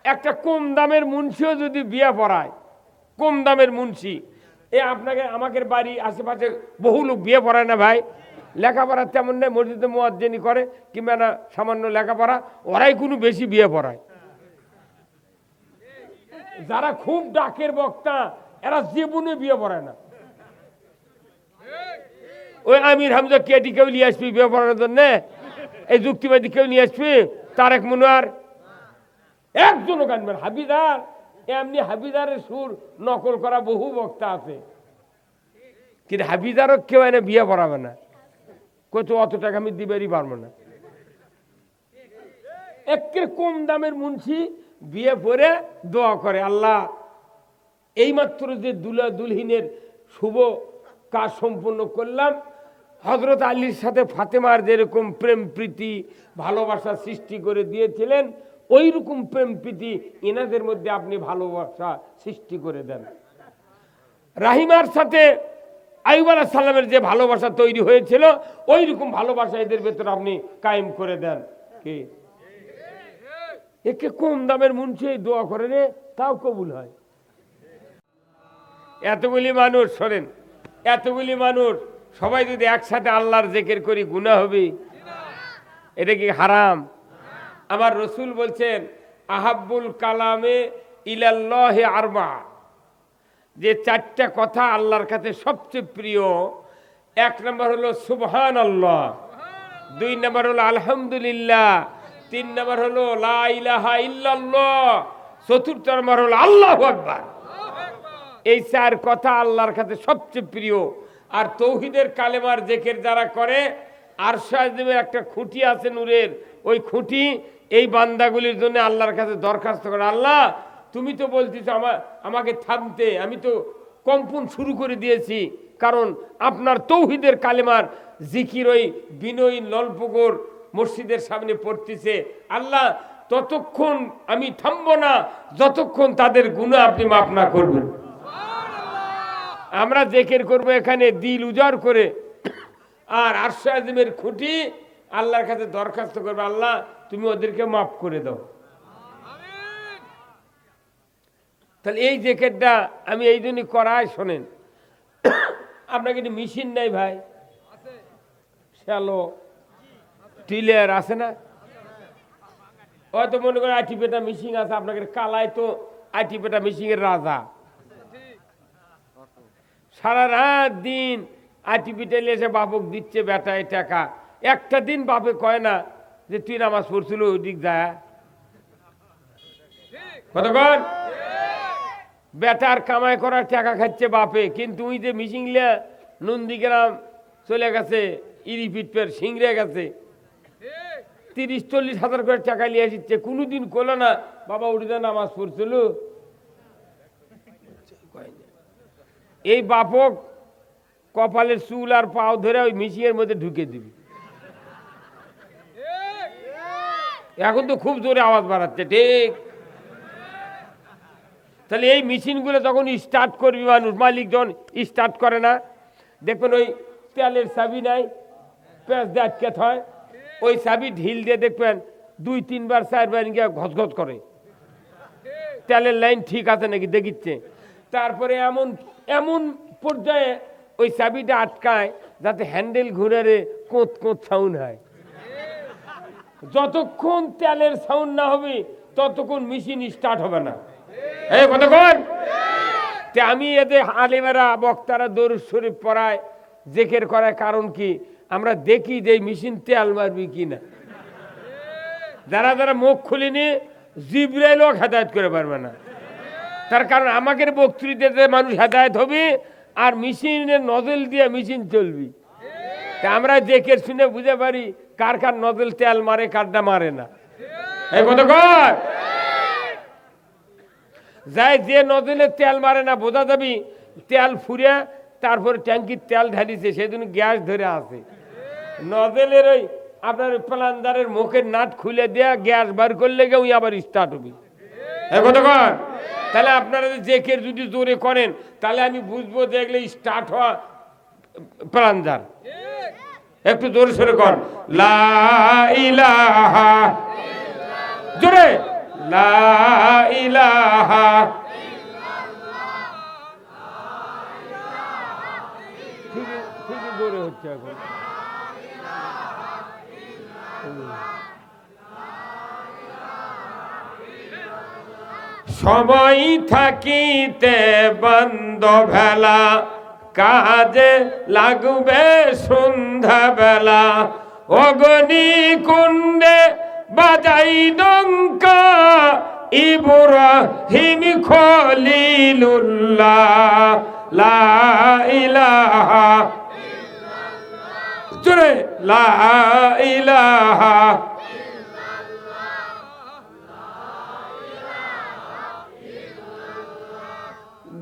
একটা কম দামের মুন্সিও যদি বিয়ে পড়ায়, কম দামের মুন্সি, আপনাকে আমাদের বাড়ি আশেপাশে বহু লোক বিয়ে পড়ায় না ভাই, লেখাপড়া তেমন নেই, মসজিদে মুয়াজ্জিনি করে কিংবা না সামান্য লেখাপড়া, ওরাই কোনো বেশি বিয়ে পড়ায়। যারা খুব ডাকের বক্তা এরা জীবনে বিয়ে পড়ায় না। ওই আমির হামজা কেটি কেউ নিয়ে আসবি বিয়ে পড়ানোর জন্য, এই যুক্তিবাদী কেউ নিয়ে আসবি, তারেক মনোয়ার একজনও গানবেন। হাবিদার এমনি হাবিদারের সুর নকল করা বহু বক্তা আছে, কিন্তু হাবিদারও কেউ এনে বিয়ে পড়াবে না, কত অত টাকা আমি দিবেরই পারবো না। একের কম দামের মুন্সি বিয়ে পড়ে দোয়া করে, আল্লাহ এইমাত্র যে দুলা দুলহিনের শুভ কাজ সম্পূর্ণ করলাম, হযরত আলীর সাথে ফাতেমার যেরকম প্রেম প্রীতি ভালোবাসা সৃষ্টি করে দিয়েছিলেন, ওই রকম প্রেম প্রীতি এনাদের মধ্যে আপনি ভালোবাসা সৃষ্টি করে দেন। রাহিমার সাথে আইয়ুব আলাইহিস সালামের যে ভালোবাসা তৈরি হয়েছিল, ওই রকম ভালোবাসা এদের ভেতর আপনি কায়েম করে দেন। কি একে কম দামের মুন্সি দোয়া করে রে, তাও কবুল হয়। এতগুলি মানুষ শোনেন, এতগুলি মানুষ সবাই যদি একসাথে আল্লাহর জিকির করি গুনাহ হবে? এটা কি হারাম? আমার রসুল বলছেন আহাব্বুল কালামে ইলাল্লাহি আরবা, যে চারটা কথা আল্লাহর কাছে সবচেয়ে প্রিয়, এক নম্বর হলো সুবহানাল্লাহ, দুই নম্বর হলো আলহামদুলিল্লাহ, তিন নম্বর হলো লা ইলাহা ইল্লাল্লাহ, চতুর্থ নম্বর হলো আল্লাহু আকবার। এই চার কথা আল্লাহর কাছে সবচেয়ে প্রিয়। আর তৌহিদের কালেমার জিকির যারা করে, আরশে আজিমের একটা খুঁটি আছে নূরের, ওই খুঁটি এই বান্দাগুলির জন্য আল্লাহর কাছে দরখাস্ত করে, আল্লাহ তুমি তো বলছিস আমাকে থামতে, আমি তো কম্পন শুরু করে দিয়েছি, কারণ আপনার তৌহিদের কালেমার জিকির ওই বিনয়ী নলপুকুর মসজিদের সামনে পড়তেছে, আল্লাহ ততক্ষণ আমি থামবো না যতক্ষণ তাদের গুনাহ আপনি মাফ না করবেন। আমরা জিকির করব এখানে দিল উজাড় করে, আর আরশে আজিমের খুঁটি আল্লাহর কাছে দরখাস্ত করবে, আল্লাহ তুমি ওদেরকে মাফ করে দাও। তাহলে এই জিকিরটা আমি এই জন্যই করাই। শোনেন, আপনার কিন্তু মেশিন নাই ভাই, শ্যালো টিলার আছে না? হয়তো মনে করেন আইটি পেটা মেশিন আছে, আপনাকে কালায় তো আইটি পেটা মেশিনের রাজা, সারা রাত দিন আইটি পিটাইলে এসে বাপক দিচ্ছে বেটায় টাকা, একটা দিন বাপে কয় না যে তুই নামাজ পড়ছিল ওই দিক যায় কতক্ষণ, বেটার কামাই করার টাকা খাচ্ছে বাপে, কিন্তু ওই যে মিশিংলা নন্দীগ্রাম চলে গেছে, ইরিপিটপের সিংড়ে গেছে, 30-40 হাজার করে টাকা নিয়ে আসছে, কোনোদিন করলো না বাবা উঠে নামাজ পড়ছিল। এই বাপক কপালের চুল আর পাও ধরে ওই মিশিংয়ের মধ্যে ঢুকে দিবি। এখন তো খুব জোরে আওয়াজ বাড়াচ্ছে, ঠিক? তাহলে এই মেশিনগুলো যখন স্টার্ট করবি মানুষ, মালিক যখন স্টার্ট করে না, দেখবেন ওই তেলের চাবি নাই, প্যাঁচ দিয়ে আটকে হয়, ওই চাবি ঢিল দিয়ে দেখবেন 2-3 বার 4 বার গিয়ে ঘসঘস করে, তেলের লাইন ঠিক আছে নাকি দেখিচ্ছে। তারপরে এমন এমন পর্যায়ে ওই চাবিটা আটকায় যাতে হ্যান্ডেল ঘুরে কোঁত কোঁত সাউন্ড হয়। যতক্ষণ তেলের সাউন্ড না হবে ততক্ষণ মেশিন স্টার্ট হবে না। এই কতক্ষণ? আমি এদের আলেমেরা বক্তারা দরুদ শরীফ পড়ায়, জিকির করায়, কারণ কি আমরা দেখি যে মেশিন তেল মারবি কিনা। যারা যারা মুখ খুলিনি জিবরাইলও হেদায়েত করে পারবে না, তার কারণ আমাদের বক্তৃতাতে মানুষ হেদায়েত হবে আর মেশিনের নজল দিয়ে মেশিন চলবি। আমরা জিকির শুনে বুঝে পারি কার কার নজল তেল মারে, কারটা মারে না। এই কতক্ষণ যায় যে নজলে তেল মারে না, বোঝা যাবি তেল ফুরিয়া তারপরে ট্যাঙ্কির তেল ঢালিছে, সেদিন গ্যাস ধরে আছে। নজলের ওই আপনার প্লান্ডারের মুখের নাট খুলে দেয়া গ্যাস বার করলে গিয়ে ওই আবার স্টার্ট হবে। কতক্ষণ? তাহলে আপনারা জিকির যদি জোরে করেন তাহলে আমি বুঝবো দেখলে স্টার্ট হওয়া প্লান্ডার। একটু জোরে সরে কর, লা ইলাহা, জোরে, লা ইলাহা ঠিকই জোরে হচ্ছে এখন। সময় থাকিতে বন্ধ ভেলা, কাজে লাগবে সন্ধ্যা বেলা। অগ্নি কুণ্ডে বাজাই ডঙ্কা, ইব্রাহিম খলিলুল্লাহ। লা ইলাহা জোরে, লা ইলাহা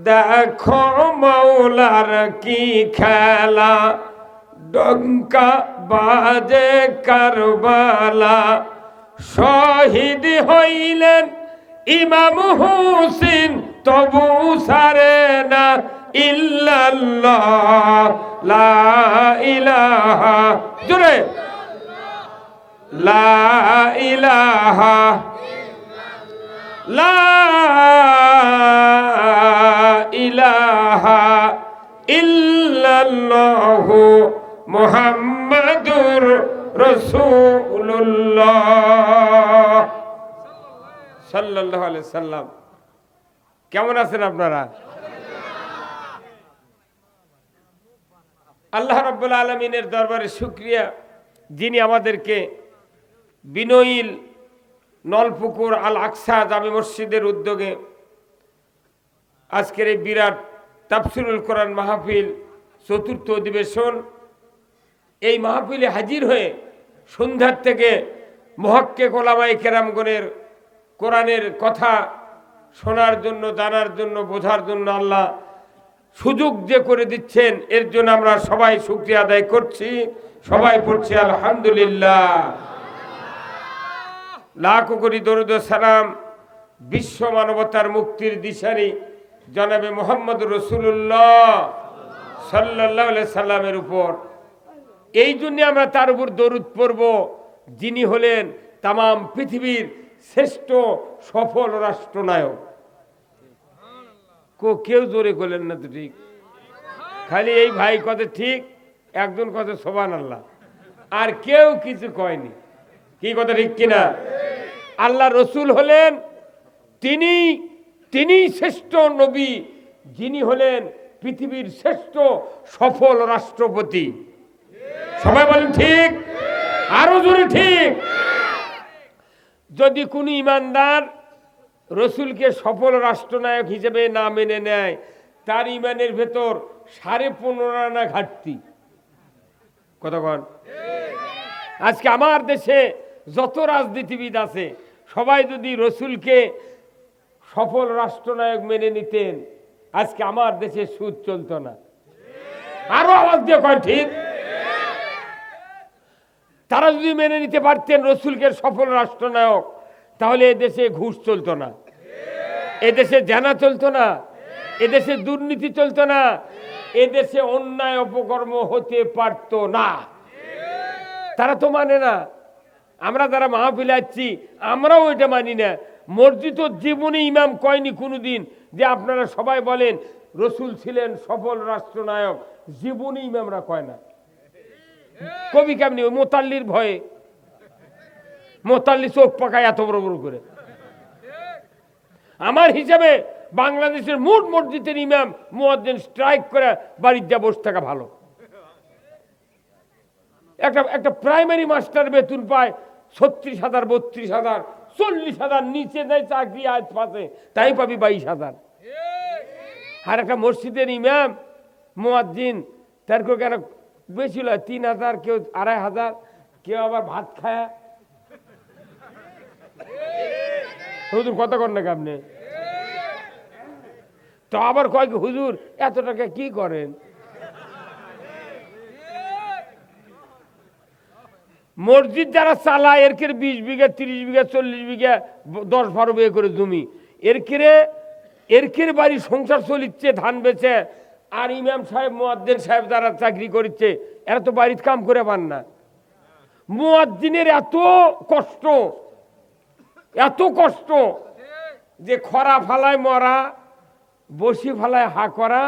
দেখো মৌলার কি খেলা, ডঙ্কা বাজে কারবালা। শহীদ হইলেন ইমাম হুসেন, তবু সারে না ইল্লাল্লাহ। লা ইলাহা জোরে, লা ইলাহা লা ইলাহা ইল্লাল্লাহু মুহাম্মাদুর রাসূলুল্লাহ সাল্লাল্লাহু আলাইহি সাল্লাম। কেমন আছেন আপনারা? আল্লাহ রাব্বুল আলামিনের দরবারে শুকরিয়া, যিনি আমাদেরকে বিনয়ীল নলপুকুর আল আকসা জামে মসজিদের উদ্যোগে আজকের এই বিরাট তাফসিরুল কোরআন মাহফিল চতুর্থ অধিবেশন, এই মাহফিলে হাজির হয়ে সন্ধ্যার থেকে মুহাক্কিক ওলামায়ে কেরামগণের কোরআনের কথা শোনার জন্য, জানার জন্য, বোঝার জন্য আল্লাহ সুযোগ যে করে দিচ্ছেন, এর জন্য আমরা সবাই শুকরিয়া আদায় করছি। সবাই পড়ছি আলহামদুলিল্লাহ। লাখো কোটি দরুদ ও সালাম বিশ্ব মানবতার মুক্তির দিশারি জনাবে মুহাম্মদুর রাসূলুল্লাহ সাল্লাল্লাহু আলাইহি সাল্লামের উপর। এই জন্য আমরা তার উপর দরুদ পড়ব, যিনি হলেন তামাম পৃথিবীর শ্রেষ্ঠ সফল রাষ্ট্রনায়ক। কেউ জোরে করলেন না তো, ঠিক খালি এই ভাই কথা ঠিক, একজন কথা সুবহানাল্লাহ, আর কেউ কিছু কয়নি। কি কথা ঠিক কিনা? আল্লাহ রসুল হলেন তিনি শ্রেষ্ঠ নবী, যিনি হলেন পৃথিবীর শ্রেষ্ঠ সফল রাষ্ট্রপতি। সবাই বলেন ঠিক, আরো জোরে ঠিক। যদি কোন ইমানদার রসুলকে সফল রাষ্ট্রনায়ক হিসেবে না মেনে নেয়, তার ইমানের ভেতর 15.5 আনা ঘাটতি। কতক্ষণ? আজকে আমার দেশে যত রাজনীতিবিদ আছে, সবাই যদি রসুলকে সফল রাষ্ট্রনায়ক মেনে নিতেন, আজকে আমার দেশে সুদ চলতো না। আরো আওয়াজ দিয়ে কয় ঠিক। তারা যদি মেনে নিতে পারতেন রসুলকে সফল রাষ্ট্রনায়ক, তাহলে এদেশে ঘুষ চলতো না, এদেশে জানা চলতো না, এদেশে দুর্নীতি চলতো না, এদেশে অন্যায় অপকর্ম হতে পারত না। তারা তো মানে না। আমরা যারা মাহফিলে আসছি, আমরাও এটা মানি না। মসজিদ জীবনে ইমাম কয়নি কোনোদিন যে আপনারা সবাই বলেন রসুল ছিলেন সফল রাষ্ট্রনায়ক, জীবনে ইমামরা কয় না। কবি কেমনি? ওই মোতাল্লির ভয়ে, মোতাল্লি চোখ পাকায় এত বড় বড় করে। আমার হিসাবে বাংলাদেশের মোট মসজিদের ইমাম মুয়াজ্জিন স্ট্রাইক করে বাড়ির যা বসে থাকা ভালো। একটা প্রাইমারি মাস্টার বেতন পায় 36,000, 32,000, 40,000, নিচে দেয় চাকরি আজ পাশে, তাই পাবি 22,000। আর একটা মসজিদের ইমাম মুয়াজ্জিন তার কেন বেশি হলো 3,000, কেউ 2,500, কেউ আবার ভাত খায়। হুজুর কথা কর না আপনি তো, আবার কয় হুজুর এত টাকা কি করেন? মসজিদ যারা চালায়, এর 20 বিঘা, 30 বিঘা, 40 বিঘা, 10-12 বিঘা করে জমি, এর বাড়ি সংসার চলিচ্ছে ধান বেচে। আর ইমাম সাহেব, মুয়াজ্জিন সাহেব যারা চাকরি করছে, এরা তো বাড়িতে কাম করে পান না। মুয়াজ্জিনের এত কষ্ট, যে খরা ফালায় মরা, বসি ফালায় হা করা,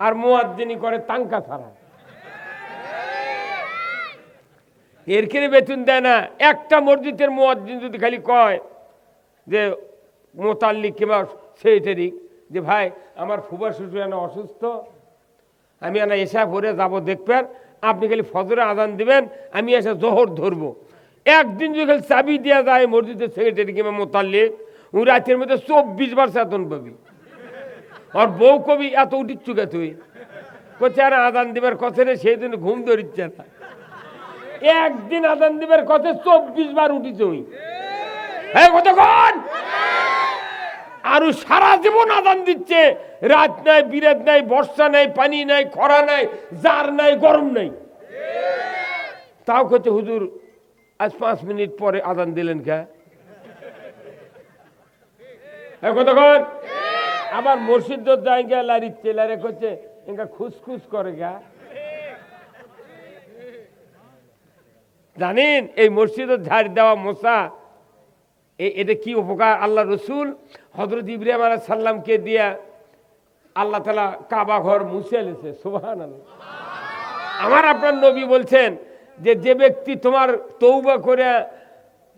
আর মুয়াজ্জিনি করে তাঙ্কা ছাড়া। এর কেড়ে বেতন দেয় না। একটা মসজিদের মুয়াজ্জিন যদি খালি কয় যে মোতাল্লিক কিংবা সেক্রেটারি যে ভাই আমার ফুফা শ্বশুর এনে অসুস্থ, আমি এনে এসা ভরে যাবো দেখবেন, আপনি খালি ফজরে আজান দিবেন, আমি এসে জোহর ধরবো। একদিন যদি খালি চাবি দেওয়া যায় মসজিদের সেক্রেটারি কিংবা মোতাল্লিক, ওই রাতের মধ্যে 24 বার চেতন পাবি। আর বউ কবি এত উঠিচ্ছুকে তুই করছে আর আজান দিবার কথা রে, সেই দিন ঘুম ধরিচ্ছে না। একদিন আজান দিবার কথা 24 বার উঠিছ ওই কতক্ষণ, আর সারা জীবন আজান দিচ্ছে। রাত নাই, বিরাত নাই, বর্ষা নাই, পানি নাই, খরা নাই, জার নাই, গরম নাই, তাও করছে হুজুর আজ 5 মিনিট পরে আজান দিলেন কে কতক্ষণ। আবার মসজিদ যাই গা লারিচ্ছে, লারে করছে এঙ্কা খুসখুস করে গা। জানেন এই মসজিদের ঝাড় দেওয়া মশা এটা কি উপকার? আল্লাহ রসুল হযরত ইব্রাহিম আলাইহিস সালামকে দিয়া আল্লাহ তাআলা কাবা ঘর মুছে এলেছে। সুবহানাল্লাহ। আমার আপনার নবী বলছেন যে যে ব্যক্তি তোমার তওবা করে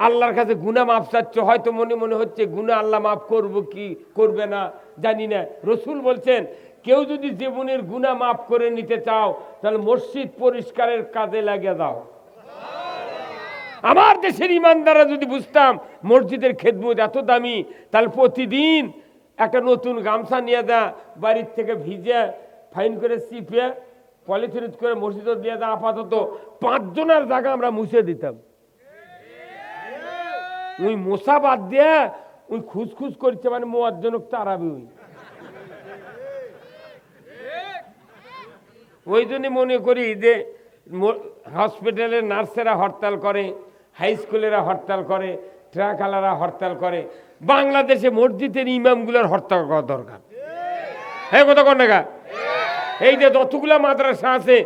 আল্লাহর কাছে গুনাহ মাফ চাচ্ছে, হয়তো মনে মনে হচ্ছে গুনাহ আল্লাহ মাফ করবো কি করবে না জানি না, রসুল বলছেন কেউ যদি জীবনের গুনাহ মাফ করে নিতে চাও তাহলে মসজিদ পরিষ্কারের কাজে লাগিয়ে দাও। আমার দেশের ইমানদাররা যদি বুঝতাম মসজিদের খেদমত এত দামি, তাহলে প্রতিদিন একটা নতুন গামছা নিয়ে দা, বাড়ির থেকে ভিজে ফাইন করে চিপে পলিথিন করে মসজিদে দিয়ে দা, আপাতত 5 জনের জায়গা আমরা মুছে দিতাম। ওই মশা বাদ দিয়ে ওই খুসখুস করছে মানে মুয়াজ্জিন তারাবি। ওই জন্য মনে করি যে হসপিটালের নার্সেরা হরতাল করে, হাই স্কুলেরা হরতাল করে, ট্রাকওয়ালারা হরতাল করে, বাংলাদেশে মসজিদের ইমামগুলোর হরতাল করা দরকার। হ্যাঁ কথা কোন টাকা? এই যে যতগুলা মাদ্রাসা আছে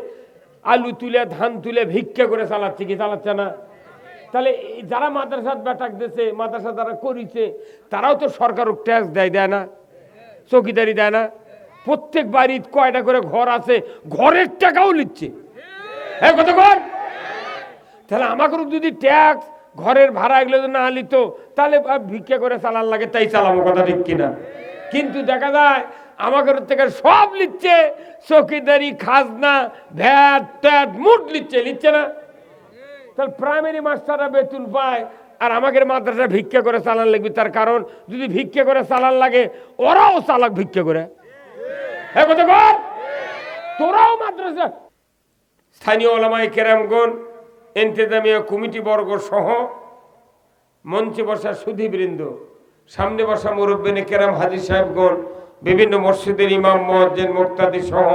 আলু তুলে ধান তুলে ভিক্ষা করে চালাচ্ছে, কি চালাচ্ছে না? তাহলে যারা মাদ্রাসার বেটাক দিয়েছে, মাদ্রাসা যারা করেছে, তারাও তো সরকার ট্যাক্স দেয় না, চৌকিদারি দেয় না? প্রত্যেক বাড়ির কয়টা করে ঘর আছে, ঘরের টাকাও নিচ্ছে। হ্যাঁ কতক্ষণ? তাহলে আমাকেও যদি ট্যাক্স ঘরের ভাড়া এগুলো না নিত তাহলে ভিক্ষা করে চালান লাগে, তাই চালাবো, কথা ঠিক কিনা? কিন্তু দেখা যায় আমাদের থেকে সব নিচ্ছে, চৌকিদারি, খাজনা, ভ্যাট ট্যাট মুট নিচ্ছে না? তাহলে প্রাইমারি মাস্টাররা বেতন পায় আর আমাদের মাদ্রাসা ভিক্ষা করে চালান লাগবে। তার কারণ যদি ভিক্ষা করে চালান লাগে ওরাও চালাক ভিক্ষা করে। হ্যাঁ কতক্ষণ? তোরাও মাদ্রাসা। স্থানীয় ওলামায়ে কেরামগণ, ইন্তেজামিয়া কমিটি বর্গ সহ মঞ্চে বসা সুধীবৃন্দ, সামনে বসা মুরব্বিনে কেরাম, হাজী সাহেবগণ, বিভিন্ন মসজিদের ইমাম, মুয়াজ্জিন, মুক্তাদি সহ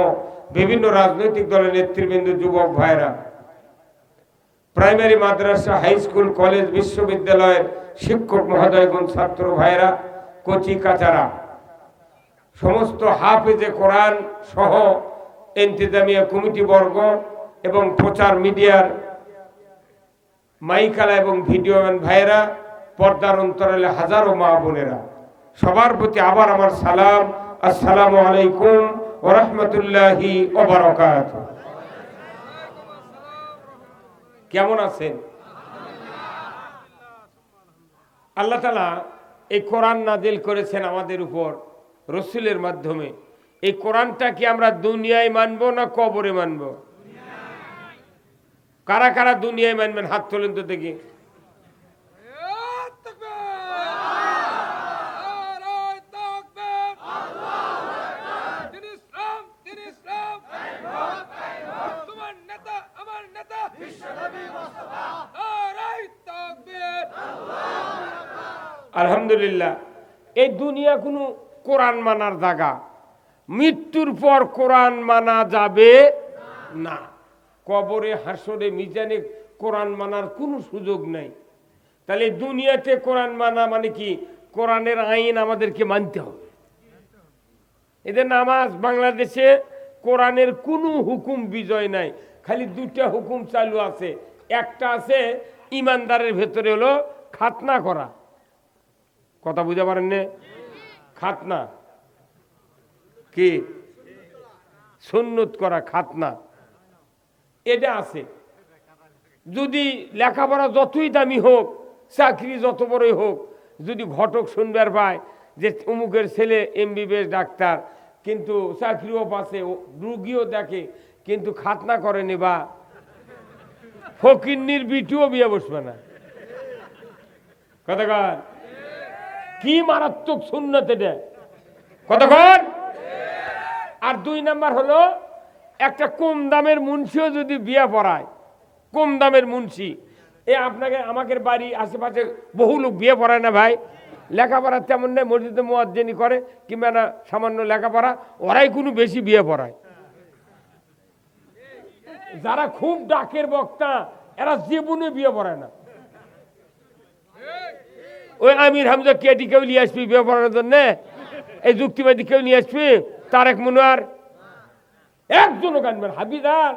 বিভিন্ন রাজনৈতিক দলের নেতৃবৃন্দ, যুবক ভাইরা, প্রাইমারি মাদ্রাসা, হাই স্কুল, কলেজ, বিশ্ববিদ্যালয়ের শিক্ষক মহোদয়গণ, ছাত্র ভাইরা, কচি কাচারা, সমস্ত হাফেজে কোরআন সহ ইন্তেজামিয়া কমিটি বর্গ এবং প্রচার মিডিয়ার মাইকালা এবং ভিডিওম্যান ভাইরা, পর্দার অন্তরালে হাজারো মা বোনেরা, সবার প্রতি আবার আমার সালাম। আসসালামু আলাইকুম ওয়া রাহমাতুল্লাহি ওয়া বারাকাতুহু। কেমন আছেন? আল্লাহ তাআলা এই কোরআন নাজিল করেছেন আমাদের উপর রসুলের মাধ্যমে। এই কোরআনটা কি আমরা দুনিয়ায় মানবো না কবরে মানবো? কারা কারা দুনিয়ায় মানবেন হাত তোলেন তো দেখি। আলহামদুলিল্লাহ। এই দুনিয়া কোনো কোরআন মানার জায়গা, মৃত্যুর পর কোরআন মানা যাবে না। কবরে, হাসরে, মিজানে কোরআন মানার কোনো সুযোগ নাই। তাহলে দুনিয়াতে কোরআন মানা মানে কি? কোরআনের আইন আমাদেরকে মানতে হবে। এদের নামাজ, বাংলাদেশে কোরআনের কোনো হুকুম বিজয় নাই, খালি 2টা হুকুম চালু আছে। একটা আছে ইমানদারের ভেতরে হলো খাতনা করা, কথা বুঝতে পারেন না? খাতনা কি সুন্নত করা খাতনা এটা আছে। যদি লেখাপড়া যতই দামি হোক, চাকরি যত বড়ই হোক, যদি ঘটক শুনবার পায় যে অমুকের ছেলে এমবিবিএস ডাক্তার, কিন্তু চাকরিও পাচ্ছে, রুগীও দেখে, কিন্তু খাতনা করেনি, বা ফকিন্নির বিটিও বিয়ে বসবে না। কতক্ষণ কি মারাত্মক সুন্নত এটা, কতক্ষণ। আর 2 নাম্বার হলো একটা কম দামের মুন্সিও যদি বিয়ে পড়ায়, কম দামের মুন্সি, আপনাকে আমাদের বাড়ি আশেপাশে বহু লোক বিয়ে পড়ায় না ভাই, লেখাপড়া তেমন নেই, মসজিদে মুয়াজ্জিনি করে কিংবা না সামান্য লেখাপড়া, ওরাই কোনো বেশি বিয়ে পড়ায়। যারা খুব ডাকের বক্তা এরা জীবনে বিয়ে পড়ায় না। ওই আমির হামজা কেটি কেউ নিয়ে আসবি বিয়ে পড়ানোর জন্য, এই যুক্তিবাদী কেউ নিয়ে আসবি, তারেক মনোয়ার একজনও গানবেন। হাবিদার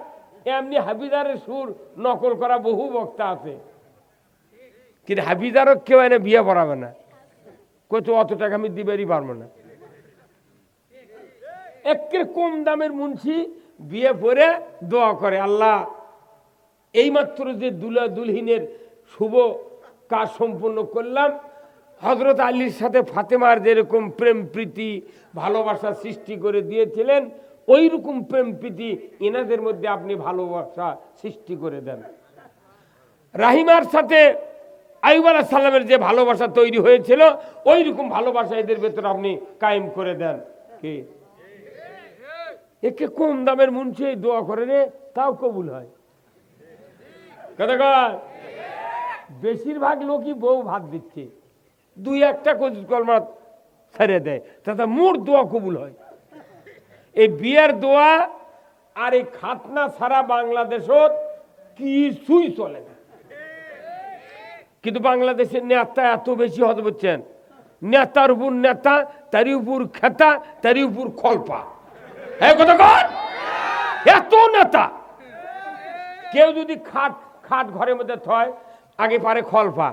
এমনি হাবিদারের সুর নকল করা বহু বক্তা আছে, কিন্তু হাবিদারও কেউ এনে বিয়ে পড়াবে না, কত অত টাকা আমি দিবারই পারবো না। একের কম দামের মুন্সি বিয়ে পড়ে দোয়া করে, আল্লাহ এইমাত্র যে দুলা দুলহিনের শুভ কাজ সম্পূর্ণ করলাম, হযরত আলীর সাথে ফাতেমার যেরকম প্রেম প্রীতি ভালোবাসা সৃষ্টি করে দিয়েছিলেন, ওই রকম প্রেম প্রীতি এনাদের মধ্যে আপনি ভালোবাসা সৃষ্টি করে দেন। রাহিমার সাথে আইয়ুব আলাইহিস সালামের যে ভালোবাসা তৈরি হয়েছিল, ওই রকম ভালোবাসা এদের ভেতরে আপনি কায়েম করে দেন। কি একে কম দামের মুন্সি দোয়া করে রে, তাও কবুল হয়। বেশিরভাগ লোকই বউ ভাত দিচ্ছে, 2-1টা কলমা ছেড়ে দেয়, তাতে মোর দোয়া কবুল হয়। এই বিয়ের দোয়া আর এই খাতনা ছাড়া বাংলাদেশত কিছুই চলে না। কিন্তু বাংলাদেশের নেতা এত বেশি হতে বলছেন, নেতার উপর নেতা, তারই উপর খেতা, তারই উপর খলপা। হ্যাঁ কতক্ষণ এত নেতা, কেউ যদি খাট খাট ঘরের মধ্যে থয়, আগে পারে খলপা,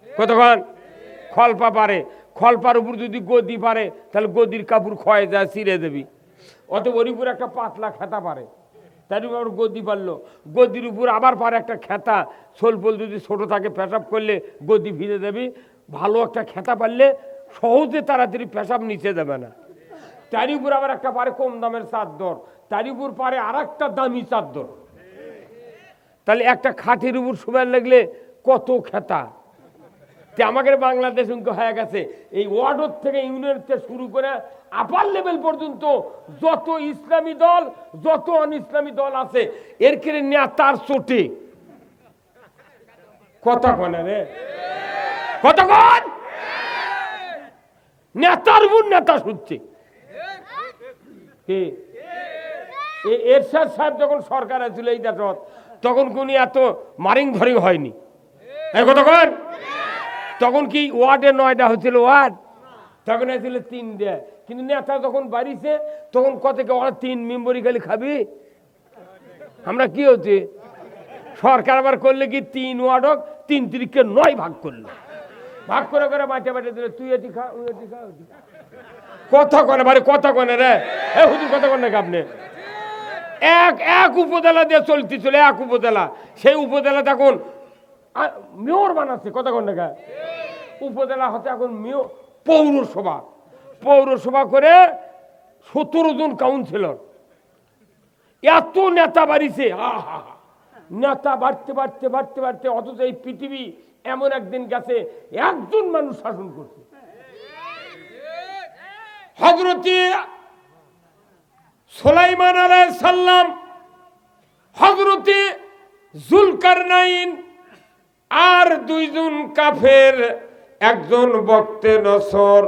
কতক্ষণ খলপা পারে, খলপার উপর যদি গদি পারে, তাহলে গদির কাপড় ক্ষয়ে যায়, ছিঁড়ে দেবি। অত ওর উপর একটা পাতলা খেতা পারে, তার উপর গদি পারলো, গদির উপর আবার পারে একটা খেতা, সোলপোল যদি ছোট থাকে পেশাব করলে গদি ভিজে দেবি। ভালো একটা খেতা পারলে সহজে তাড়াতাড়ি পেশাব নিচে দেবে না। তারই উপর আবার একটা পারে কম দামের চাদর, তারই উপর পারে আর একটা দামি চাদর। তাহলে একটা খাটের উপর শুবার লাগলে কত খেতা। আমাদের বাংলাদেশ হয়ে গেছে এই ওয়ার্ড থেকে ইউনিয়ন থেকে শুরু করে আপার লেভেল পর্যন্ত যত ইসলামী দল, যত অন ইসলামী দল আছে, এর কেড়ে নেতার চোটে কথা কনে রে, কতক্ষণ নেতার উপর নেতা শুনছে। এরশাদ সাহেব যখন সরকার ছিল এই দেশত, তখন কোন এত মারিং ধরিং হয়নি। কতক্ষণ তখন কি ওয়ার্ডে 9টা হচ্ছিল ওয়ার্ড, তখন হয়েছিল 3 কিন্তু নেতা যখন বাড়িছে তখন কত ওরা 3 মেম্বরই খালি খাবি। আমরা কি হচ্ছে সরকার আবার করলে কি 3 ওয়ার্ড হোক, 3 3কে 9 ভাগ করলো, ভাগ করে করে বাঁচে বাঁচে দিলে তুই এটি খা ওই এটি খা। কথা কনে বাড়ি কথা কনে রে, এ হুজুর কথা কন নাকি আপনি? এক উপজেলা দিয়ে চলতেছিল, এক উপজেলা, সেই উপজেলা তখন মেয়র বানাচ্ছে, কথা কন নাকি? উপজেলা হচ্ছে এখন মেয়র, পৌরসভা, পৌরসভা করে 17 জন কাউন্সিলর, এত নেতা বাড়িছে। নেতা বাড়তে বাড়তে বাড়তে বাড়তে, অথচ এই পৃথিবী এমন একদিন গেছে একজন মানুষ শাসন করছে। হযরতে সুলাইমান আলাইহিস সালাম, হযরতে জুলকারনাইন, আর 2 জন কাফের, একজন বক্তে নসর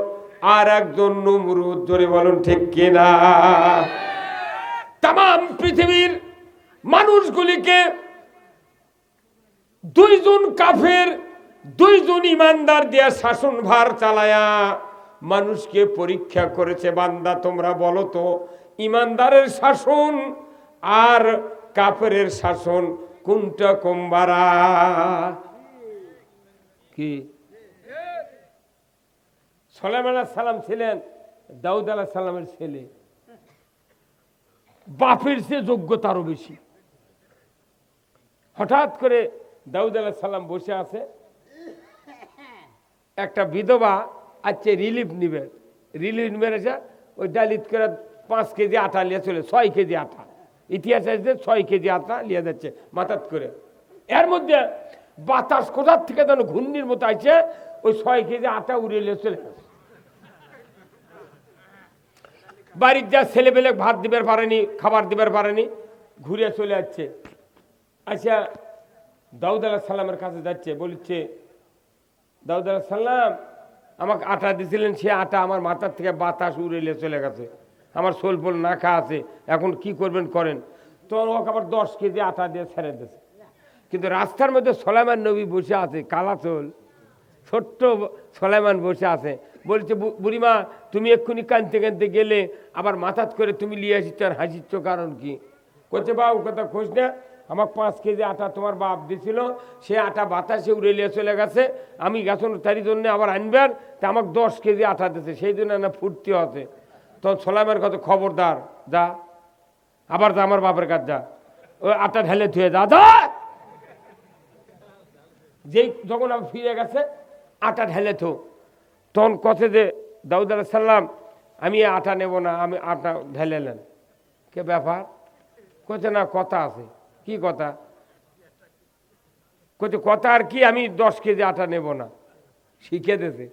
আর একজন নমরুদ। জোরে বলুন ঠিক কিনা? তাম পৃথিবীর মানুষগুলিকে 2 জন কাফের, 2 জন ইমানদার দিয়া শাসনভার চালায়া মানুষকে পরীক্ষা করেছে। বান্দা তোমরা বলো তো, ইমানদারের শাসন আর কাফেরের শাসন কোনটা কম বাড়া? কি সুলাইমান আলাইহিস সালাম ছিলেন দাউদ আলাইহিস সালামের ছেলে, বাপের চেয়ে যোগ্যতা আরো বেশি। হঠাৎ করে দাউদ আলাইহিস সালাম বসে আছে, একটা বিধবা আজকে রিলিফ নিবে এসে ওই ডালিত করে 5 কেজি আটা নিয়ে চলে, 6 কেজি আটা, ইতিহাস আসছে 6 কেজি আটা নিয়ে যাচ্ছে মাথাত করে। এর মধ্যে বাতাস কোথার থেকে যেন ঘূর্ণির মতো আছে, ওই 6 কেজি আটা উড়ে নিয়ে চলে গেছে। বাড়ির যা ছেলেপেলে ভাত দিবার পারেনি, খাবার দিবার পারেনি, ঘুরে চলে যাচ্ছে। আচ্ছা দাউদ আলাইহিস সালামের কাছে যাচ্ছে, বলছে দাউদ আলাইহিস সালাম আমাকে আটা দিয়েছিলেন, সে আটা আমার মাথার থেকে বাতাস উড়ে নিয়ে চলে গেছে, আমার সোলফোল না খা আছে, এখন কি করবেন করেন। তো ওকে আবার 10 কেজি আটা দিয়ে ছেড়ে দিয়েছে। কিন্তু রাস্তার মধ্যে সুলাইমান নবী বসে আছে, কালাচোল ছোট্ট সুলাইমান বসে আছে। বলছে বুড়িমা তুমি এক্ষুনি কানতে কানতে গেলে, আবার মাথাত করে তুমি নিয়ে আসিচ্ছ আর হাসিচ্ছ, কারণ কি? করছে বাবু কথা খোঁজ না, আমাকে 5 কেজি আটা তোমার বাপ দিছিল, সে আটা বাতাসে উড়ে নিয়ে চলে গেছে, আমি গেছন তারই জন্য আবার আনবেন, তা আমাকে 10 কেজি আটা দিয়েছে, সেই জন্য না ফুর্তি হচ্ছে। তখন সুলাইমানের কথা খবরদার যা, আবার যা আমার বাপের কাছে যা, ওই আটা ঢেলে ধুয়ে যা যা। যেই যখন আমি ফিরে গেছে আটা ঢেলে থো, তখন কথা যে দাউদ আলাইহিস সালাম আমি আটা নেব না, আমি আটা ঢেলে নেন। কে ব্যাপার? কোথা না কথা আছে। কি কথা? কোথা কথা আর কি, আমি 10 কেজি আটা নেব না, শিখে দিয়েছে।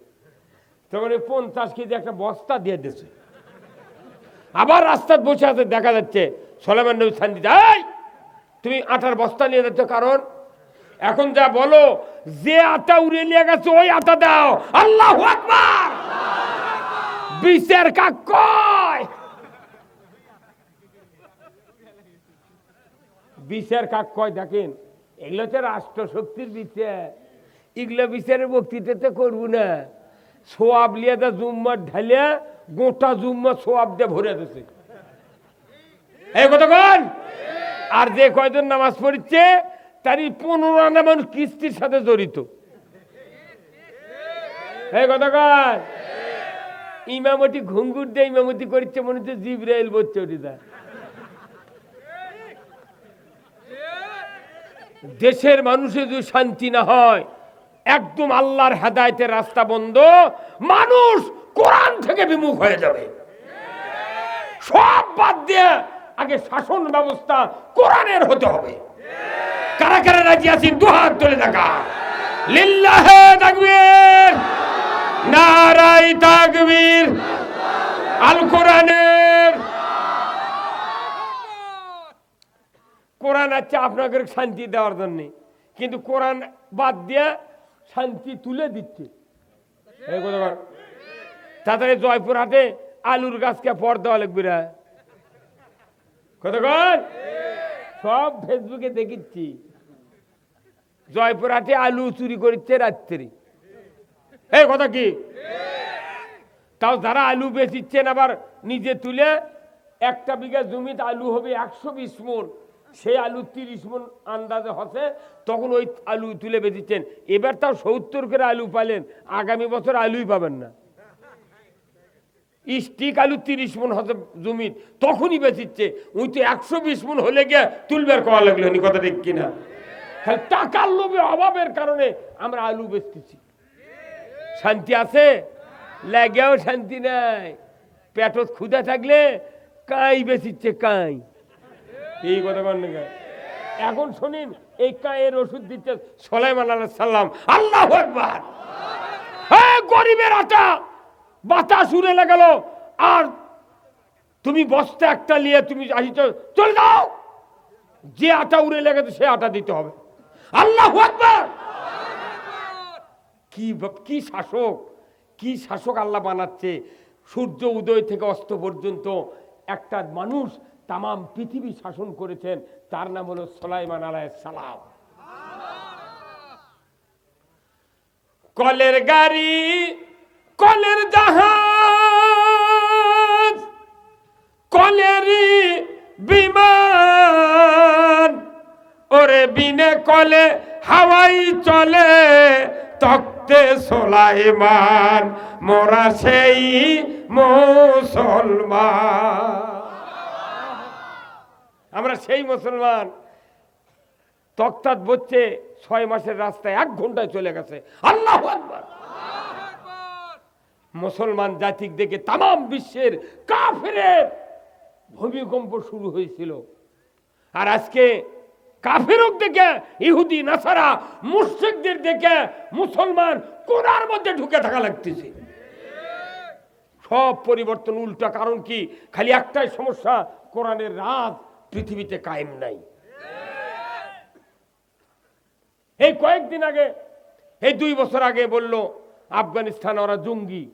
তখন 50 কেজি একটা বস্তা দিয়ে দিয়েছে। আবার রাস্তায় বসে আছে, দেখা যাচ্ছে সুলাইমান নবী শান্তি, এই তুমি আটার বস্তা নিয়ে যাচ্ছ, কারণ এখন যা বলো যে আটা উড়ে নিয়ে গেছে ওই আটা দাও। আল্লাহু আকবার। বিচার কাক কয়, বিচার কাক কয় দেখেন, এগুলো হচ্ছে রাষ্ট্রশক্তির বিচার, এগুলো বিচারের বক্তৃতা করবো না। সোয়াব লিয়া দা জুম্মার ঢালিয়া গোটা জুম্মা সোয়াব দিয়ে ভরে দিছে, এই কতক্ষণ। আর যে কয়জন নামাজ পড়ছে তারই 15 আনা মানুষ কিস্তির সাথে জড়িত, এই কতক্ষণ। ইমামতি ঘুঙ্গুর দিয়ে ইমামতি করছে, মনে হচ্ছে জিবরাইল বলছে ওটা। দেশের মানুষের যদি শান্তি না হয়, একদম আল্লাহর হেদায়েতের রাস্তা বন্ধ, মানুষ কোরআন থেকে বিমুখ হয়ে যাবে। সব বাদ দিয়ে আগে শাসন ব্যবস্থা কোরআনের হতে হবে। কারা কারা রাজি আছেন দুহাত তুলে দেখা। লিল্লাহে তাকবীর, নারায়ে তাকবীর। আল কোরআনের, কোরআন আছে আপনাকে শান্তি দেওয়ার জন্য, কিন্তু কোরআন বাদ দিয়ে শান্তি তুলে দিচ্ছে। তাড়াতাড়ি জয়পুরহাটে আলুর গাছকে পর দেওয়া লাগবে না, কতক্ষণ সব ফেসবুকে দেখিচ্ছি। জয়পুরহাটে আলু চুরি করছে রাত্রি, এই কথা কি? তাও যারা আলু বেচিচ্ছেন আবার নিজে তুলে, 1 বিঘা জমিতে আলু হবে 120 মণ, সেই আলু 30 মণ আন্দাজে হচ্ছে, তখন ওই আলু তুলে বেচিচ্ছেন। এবার তাও 70 করে আলু পালেন, আগামী বছর আলুই পাবেন না। স্টিক আলু 30 মণ হচ্ছে জমিত, তখনই বেচিচ্ছে। ওই তো 120 মণ হলে গিয়ে তুলবার করা লাগলো, কথা ঠিক কিনা? খালি টাকার লোভে, অভাবের কারণে আমরা আলু বেচতেছি। শান্তি আছে? লাগেও শান্তি নাই। পেটত ক্ষুধা থাকলে কাই বেচিচ্ছে, কাই। এই কথা বলেন না। এখন শুনিন, এই কায়ের ওষুধ দিচ্ছে সুলাইমান আলাইহিস সালাম। আল্লাহু আকবার। হ্যাঁ, গরিবের আটা বাতাস উড়ে গেল, আর তুমি বস্তা একটা নিয়ে তুমি আসিছ, চলে যাও। যে আটা উড়ে লেগেছে সে আটা দিতে হবে। আল্লাহু আকবার। কি শাসক, কি শাসক আল্লাহ বানাচ্ছে। সূর্য উদয় থেকে অস্ত পর্যন্ত একটা মানুষ তামাম পৃথিবী শাসন করেছেন, তার নাম হলো সুলাইমান আলাইহিস সালাম। কলের গাড়ি, কলের জাহাজ, কলেরই বিমান, ওরে বিনে কলে হাওয়াই চলে, তক রক্তে সুলাইমান মোরা সেই মুসলমান। আমরা সেই মুসলমান। তক্তাত বলছে 6 মাসের রাস্তায় 1 ঘন্টায় চলে গেছে। আল্লাহু আকবার। মুসলমান জাতিক দেখে তাম বিশ্বের কাফেরের ভূমিকম্প শুরু হয়েছিল। আর আজকে কাফেরক দেখে, ইহুদি নাসারা মুশরিকদের দেখে মুসলমান কোরআনের মধ্যে ঢুকে থাকা লাগতেছে। সব পরিবর্তন উল্টা। কারণ কি? খালি একটাই সমস্যা, কোরআনের রাজ পৃথিবীতে কায়েম নাই। এই কয়েকদিন আগে, এই 2 বছর আগে বলল আফগানিস্তান ওরা জঙ্গি।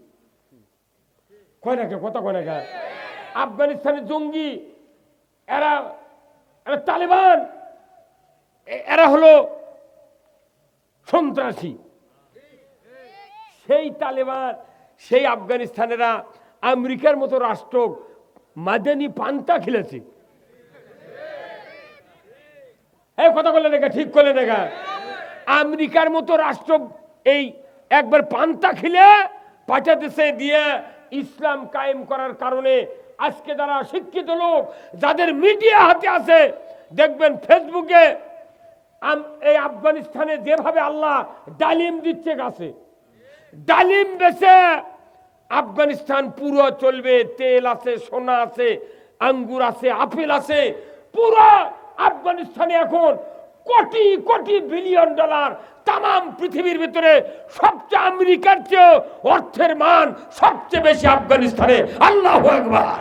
কয় না কথা কয় না। আফগানিস্তানের জঙ্গি, এরা তালেবান, এরা হলো সন্ত্রাসী। সেই তালেবান, সেই আফগানিস্তানেরা আমেরিকার মতো রাষ্ট্র মাদানি পান্তা খেলেছে। এই কথা বলে দেখা, ঠিক করলে দেখা। আমেরিকার মতো রাষ্ট্র এই একবার পান্তা খেলে পাঠাতেছে দিয়ে ইসলাম কায়েম করার কারণে আজকে যারা শিক্ষিত লোক, যাদের মিডিয়া হাতে আছে, দেখবেন ফেসবুকে এই আফগানিস্তানে যেভাবে আল্লাহ ডালিম দিচ্ছে গাছে, ডালিম বেচে আফগানিস্তান পুরো চলবে। তেল আছে, সোনা আছে, আঙ্গুর আছে, আপেল আছে। পুরো আফগানিস্তানে এখন কোটি কোটি বিলিয়ন ডলার। তাম পৃথিবীর ভিতরে সবচেয়ে আমেরিকার চেয়ে অর্থের মান সবচেয়ে বেশি আফগানিস্তানে। আল্লাহু আকবার।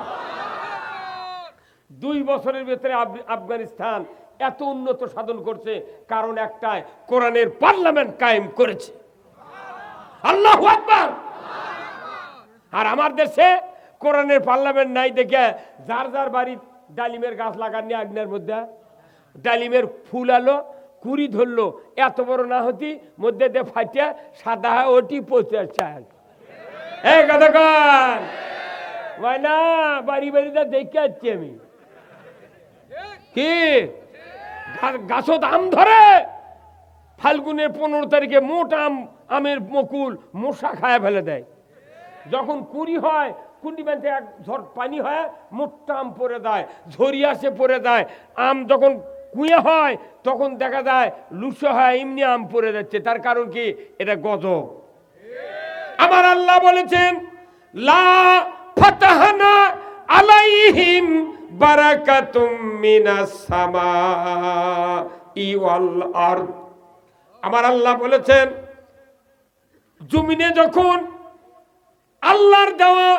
2 বছরের ভিতরে আফগানিস্তান এত উন্নত সাধন করছে, কারণ একটাই, কোরআনের পার্লামেন্ট কায়েম করেছে। আল্লাহু আকবার। আর আমার দেশে কোরআনের পার্লামেন্ট নাই দেখে যার যার বাড়ি ডালিমের গাছ লাগাননি, আগ্নের মধ্যে ডালিমের ফুল আলো, কুড়ি ধরলো, এত বড় না হতি মধ্যে দিয়ে ফাটিয়া সাদা হয়, ওটি পচে চাল। এই কথা কন ভাই না, বাড়ি বাড়িতে দেখে আসছি আমি। কি গাছত আম ধরে, ফাল্গুনের 15 তারিখে মোট আমের মুকুল মশা খায় ফেলে দেয়। যখন কুড়ি হয়, কুড়ি বাঁধে এক ঝড় পানি হয়, মোটটা আম পড়ে দেয়, ঝরি আসে পড়ে দেয়। আম যখন কুঁয়ে হয় তখন দেখা যায় লুসো হয়, এমনি আম পড়ে যাচ্ছে। তার কারণ কি? এটা গজব। আমার আল্লাহ বলেছেন, লা ফাতাহনা আলাইহিম বারাকাতুম মিনাস সামাই ওয়াল আরদ। আমার আল্লাহ বলেছেন, জমিনে যখন আল্লাহর দেওয়া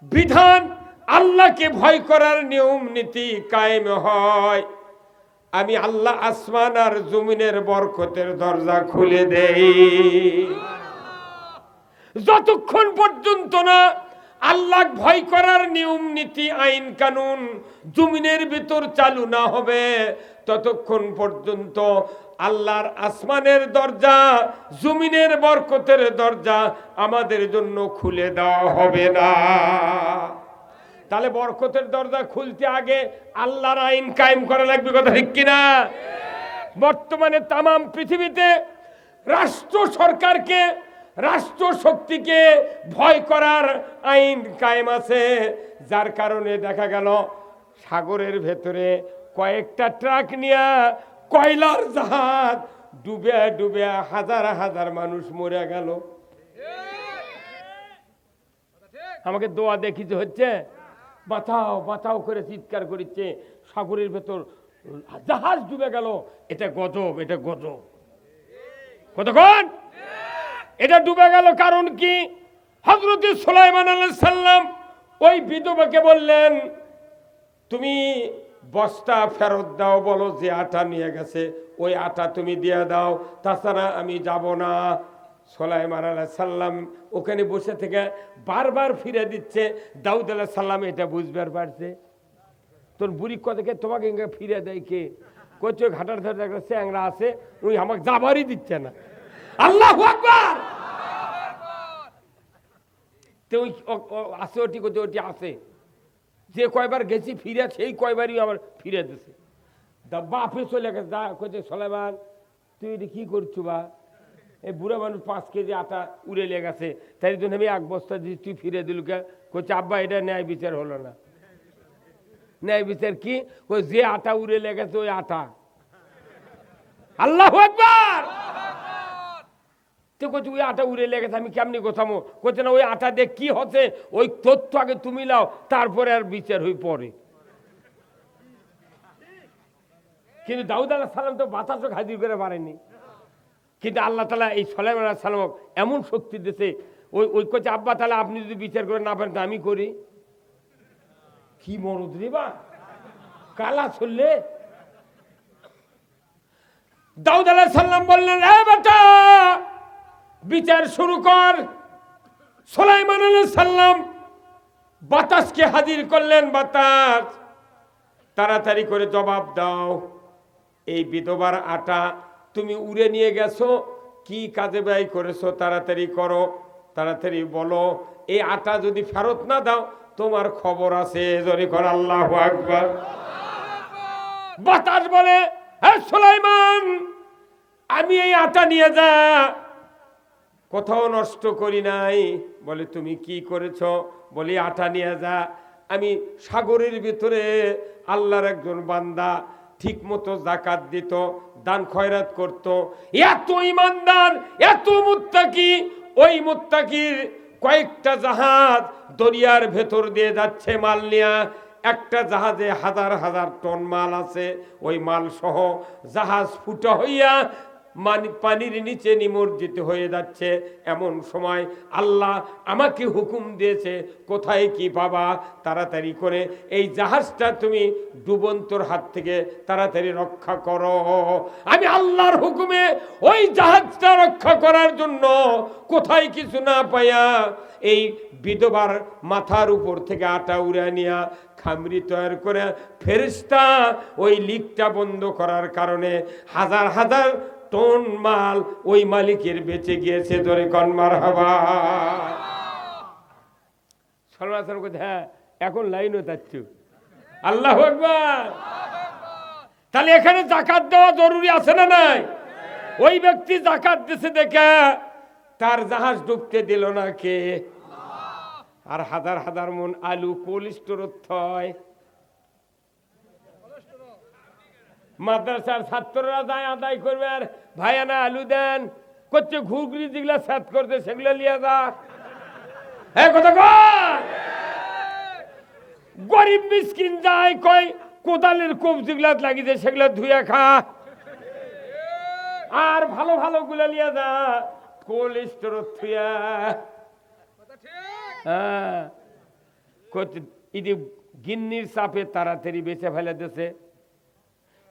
বিধান, আল্লাহকে ভয় করার নিয়ম নীতি কায়েম হয়, আমি আল্লাহ আসমান আর জমিনের বরকতের দরজা খুলে দেই। যতক্ষণ পর্যন্ত না আল্লাহ ভয় করার নিয়ম নীতি আইন কানুন জমিনের ভিতর চালু না হবে, ততক্ষণ পর্যন্ত আল্লাহর আসমানের দরজা, জমিনের বরকতের দরজা আমাদের জন্য খুলে দেওয়া হবে না। তাহলে বরকতের দরজা খুলতে আগে আল্লাহর আইন কায়েম করা লাগবে। কথা ঠিক কিনা? বর্তমানে তাম পৃথিবীতে রাষ্ট্র সরকারকে, রাষ্ট্র শক্তিকে ভয় করার আইন কায়েম আছে, যার কারণে দেখা গেল সাগরের ভেতরে কয়েকটা ট্রাক নিয়ে কয়লার জাহাজ ডুবে ডুবে হাজার হাজার মানুষ মরে গেল। আমাকে দোয়া দেখিতে হচ্ছে, বাঁচাও বাঁচাও করে চিৎকার করিচ্ছে, সাগরের ভেতর জাহাজ ডুবে গেল। এটা গজব, এটা গজব। কতক্ষণ এটা ডুবে গেল? কারণ কি? হযরত সুলাইমান আলাইহিস সালাম ওই বিধবাকে বললেন, তুমি বস্তা ফেরত দাও, বলো যে আটা নিয়ে গেছে ওই আটা তুমি দিয়ে দাও, তাছাড়া আমি যাব না। সুলাইমান আলাইহিস সালাম ওখানে বসে থেকে বারবার ফিরে দিচ্ছে। দাউদ আলাইহিস সালাম এটা বুঝবার পারছে। তোর বুড়ি কথাকে তোমাকে ফিরে দেয় কে? কোচ ঘাটার ধারে একটা চ্যাংরা আছে, উনি আমাকে যাবারই দিচ্ছে না। আল্লাহু আকবার। আছে ওটি কোথায়, ওটি আছে যে কয়বার গেছি ফিরে, সেই কয়বারই আমার ফিরে দিছে। বাপে চলে গেছে, যা কোথায় সুলাইমান তুই এটা কি করছো বা? এই বুড়া মানুষ 5 কেজি আটা উড়ে লেগেছে, তাই জন্য আমি 1 বস্তা দিচ্ছি, তুই ফিরে দিল কে? কোচ আব্বা এটা ন্যায় বিচার হলো না। ন্যায় বিচার কি? ওই যে আটা উড়ে লেগেছে ওই আটা। আল্লাহু আকবার। তো কোচ ওই আটা উড়ে লেগেছে আমি কেমনি গোছামো? কোচ না ওই আটা দিয়ে কি হচ্ছে ওই তথ্য আগে তুমি লাও, তারপরে আর বিচার হয়ে পড়ে। কিন্তু দাউদ আলাইহিস সালাম তো বাতাসও হাজির করে পারেনি, কিন্তু আল্লাহ তাআলা এই সুলাইমান আলাইহিস সালামকে এমন শক্তি দিয়েছে। ওই কোচে আব্বা তাহলে আপনি যদি বিচার করে না পারেন তো আমি করি। কি মরদ রে বা কালা চললে। দাউদ আলাইহিস সালাম বললেন, এ বেটা বিচার শুরু কর। সুলাইমান আলাইহিস সালাম বাতাসকে হাজির করলেন। বাতাস তাড়াতাড়ি করে জবাব দাও, এই বিধবার আটা তুমি উড়ে নিয়ে গেছো, কি কাজে ব্যয় করেছো? তাড়াতাড়ি করো, তাড়াতাড়ি বলো। এই আটা যদি ফেরত না দাও তোমার খবর আছে। জোরে কর আল্লাহু আকবার। বাতাস বলে, হে সুলাইমান, আমি এই আটা নিয়ে যা, কোথাও নষ্ট করি নাই। বলে তুমি কি করেছো? বলি আটা নিয়ে যা। আমি সাগরের ভিতরে আল্লাহর একজন বান্দা ঠিক মতো যাকাত দিত, দান খয়রাত করত, এত ইমানদার, এত মুত্তাকি, ওই মুত্তাকির কয়েকটা জাহাজ দরিয়ার ভেতর দিয়ে যাচ্ছে মাল নিয়া। একটা জাহাজে 1000 টন মাল আছে, ওই মাল সহ জাহাজ ফুটা হইয়া পানির নিচে নিমজ্জিত হয়ে যাচ্ছে। এমন সময় আল্লাহ আমাকে হুকুম দিয়েছে, কোথায় কি পাবা, তাড়াতাড়ি করে এই জাহাজটা তুমি ডুবন্তর হাত থেকে তাড়াতাড়ি রক্ষা করো। আমি আল্লাহর হুকুমে ওই জাহাজটা রক্ষা করার জন্য কোথায় কিছু না পাইয়া এই বিধবার মাথার উপর থেকে আটা উড়ে নিয়া খামরি তৈরি করে ফেরেশতা ওই লিকটা বন্ধ করার কারণে 1000 টন মাল ওই মালিকের বেঁচে গিয়েছে। ধরে কন মারহাবা। সর্বনাশ কথা। হ্যাঁ, এখন লাইনও তাচ্ছু। আল্লাহু আকবার। তাহলে এখানে যাকাত দেওয়া জরুরি আছে না নাই? ওই ব্যক্তি যাকাত দিছে দেখে তার জাহাজ ডুবতে দিল না কে? আর 1000 মন আলু কোল্ড স্টোরত থয়। মাদ্রাসার ছাত্ররা যায় আদায় করবে, আর ভাইয়ানা আলু দেন করছে, ঘুগরি যেগুলা সাত করতে সেগুলো লিয়ে যা। হ্যাঁ কথা কয়। গরিব মিসকিন যায় কয় কোদালের কোপ যেগুলা লাগিয়েছে সেগুলা ধুয়ে খা, আর ভালো ভালো গুলা লিয়ে যা কোল্ড স্টোর থুয়া। হ্যাঁ, ইদি গিন্নির চাপে তাড়াতাড়ি বেঁচে ফেলে দিয়েছে।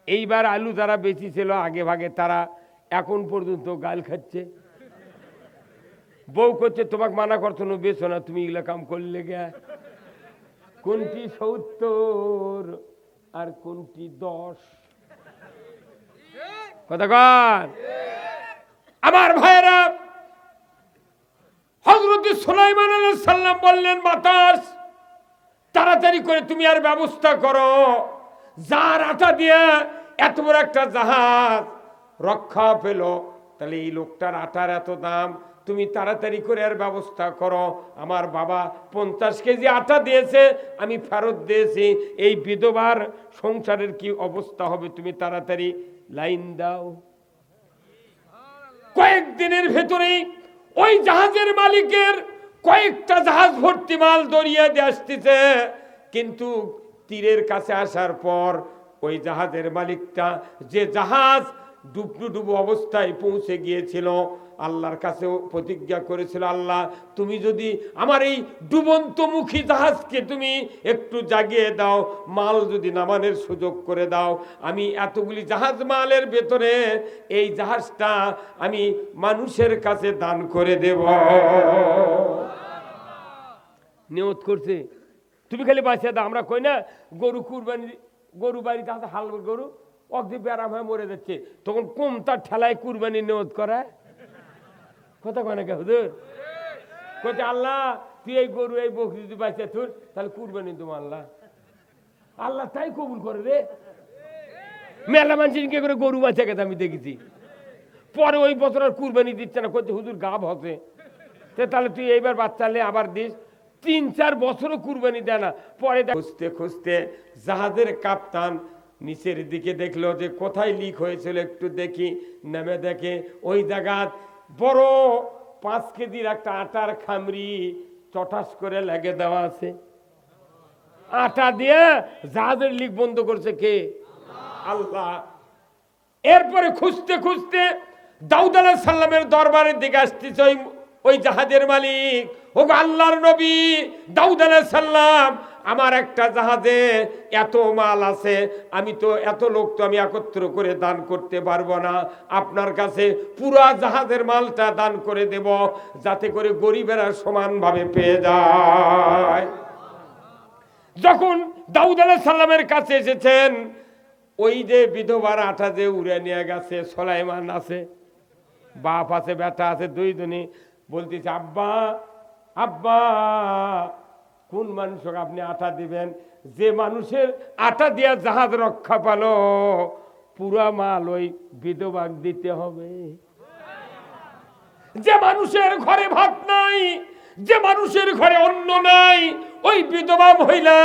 এইবার আলু যারা বেশি ছিল আগে ভাগে, তারা এখন পর্যন্ত গাল খাচ্ছে। বউ করছে তোমাকে মানা করতো না, বেছো না, তুমি এগুলা কাম করলে গে। কোনটি 70 আর কোনটি 10 কথা কন। আমার ভাইয়েরা, হযরত সুলাইমান আলাইহিস সালাম বললেন, বাতাস তাড়াতাড়ি করে তুমি আর ব্যবস্থা করো, যার আটা দিয়ে এত বড় একটা জাহাজ রক্ষা পেল, তাহলে এই লোকটার আটার এত দাম, তুমি তাড়াতাড়ি করে আর ব্যবস্থা করো। আমার বাবা 50 কেজি আটা দিয়েছে, আমি ফেরত দিয়েছি, এই বিধবার সংসারের কি অবস্থা হবে, তুমি তাড়াতাড়ি লাইন দাও। কয়েকদিনের ভেতরেই ওই জাহাজের মালিকের কয়েকটা জাহাজ ভর্তি মাল দরিয়া দিয়ে আসতেছে, কিন্তু তীরের কাছে আসার পর ওই জাহাজের মালিকটা, যে জাহাজ ডুবু অবস্থায় পৌঁছে গিয়েছিল, আল্লাহর কাছেও প্রতিজ্ঞা করেছিল, আল্লাহ তুমি যদি আমার এই ডুবন্তমুখী জাহাজকে তুমি একটু জাগিয়ে দাও, মাল যদি নামানোর সুযোগ করে দাও, আমি এতগুলি জাহাজ মালের ভেতরে এই জাহাজটা আমি মানুষের কাছে দান করে দেব। নিয়ত করছে, তুমি খালি বাঁচিয়ে দাও। আমরা কই না গরু কুরবানি, গরু বাড়িতে আছে হাল গরু অগদি ব্যারাম হয়ে মরে যাচ্ছে, তখন কম তার ঠেলায় কুরবানি নিয়ত করে। কথা কয় না কে হুজুর? কইতে আল্লাহ তুই এই গরু এই বকরি যদি বাঁচিয়ে তুই, তাহলে কুরবানি দেবো। আল্লাহ আল্লাহ তাই কবুল করে রে। মেলা মানুষকে করে গরু বাঁচিয়ে গেছে আমি দেখেছি। পরে ওই বছর আর কুরবানি দিচ্ছে না, করছে হুজুর গাব হচ্ছে। তাহলে তুই এইবার বাচ্চা নিয়ে আবার দিস। 3-4 বছরও কুরবানি দেয় না। পরে খুঁজতে খুঁজতে জাহাজের কাপ্তান নিচের দিকে দেখলো যে কোথায় লিক হয়েছিল, একটু দেখি। নেমে দেখে ওই জায়গায় বড় 5 কেজির একটা আটার খামরি চটাস করে লেগে দেওয়া আছে। আটা দিয়ে জাহাজের লিক বন্ধ করছে কে? আল্লাহ। এরপরে খুঁজতে খুঁজতে দাউদ আলাইহিস সালামের দরবারের দিকে আসতেছে ওই জাহাজের মালিক। ও আল্লাহর নবী দাউদ আলাইহিস সালাম, আমার একটা জাহাজে এত মাল আছে, আমি তো এত লোক তো আমি একত্র করে দান করতে পারবো না, আপনার কাছে পুরা জাহাজের মালটা দান করে দেব, যাতে করে গরিবেরা সমানভাবে পেয়ে যায়। যখন দাউদ আলাইহিস সালামের কাছে এসেছেন, ওই যে বিধবার আটা যে উড়ে নিয়ে গেছে, সুলাইমান আছে, বাপ আছে, বেটা আছে, দুইজনই বলতেছে আব্বা আব্বা কোন মানুষকে আপনি আটা দিবেন? যে মানুষের আটা দিয়া জাহাজ রক্ষা পালো, পুরা মাল ওই বিধবাক দিতে হবে। যে মানুষের ঘরে ভাত নাই, যে মানুষের ঘরে অন্ন নাই, ওই বিধবা মহিলা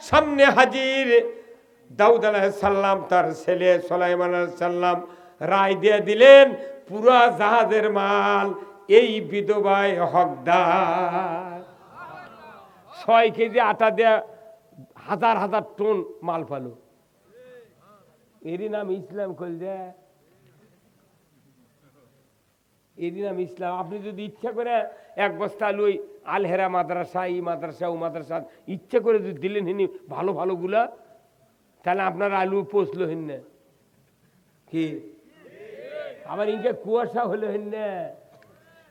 সামনে হাজির। দাউদ আলাইহিস সালাম তার ছেলে সুলাইমান আলাইহিস সালাম রায় দিয়ে দিলেন, পুরা জাহাজের মাল এই বিধবায় হকদার। 6 কেজি আটা দেয়া 1000 টন মাল পালো। এরই নাম ইসলাম। কইলে এরই নাম ইসলাম। আপনি যদি ইচ্ছা করে 1 বস্তা আলু আলহেরা মাদ্রাসা, এই মাদ্রাসা, ও মাদ্রাসা ইচ্ছা করে যদি দিলেন হিনি ভালো ভালো গুলা, তাহলে আপনার আলু পচলো হিন কি? আবার ইনকে কুয়াশা হলো হিন।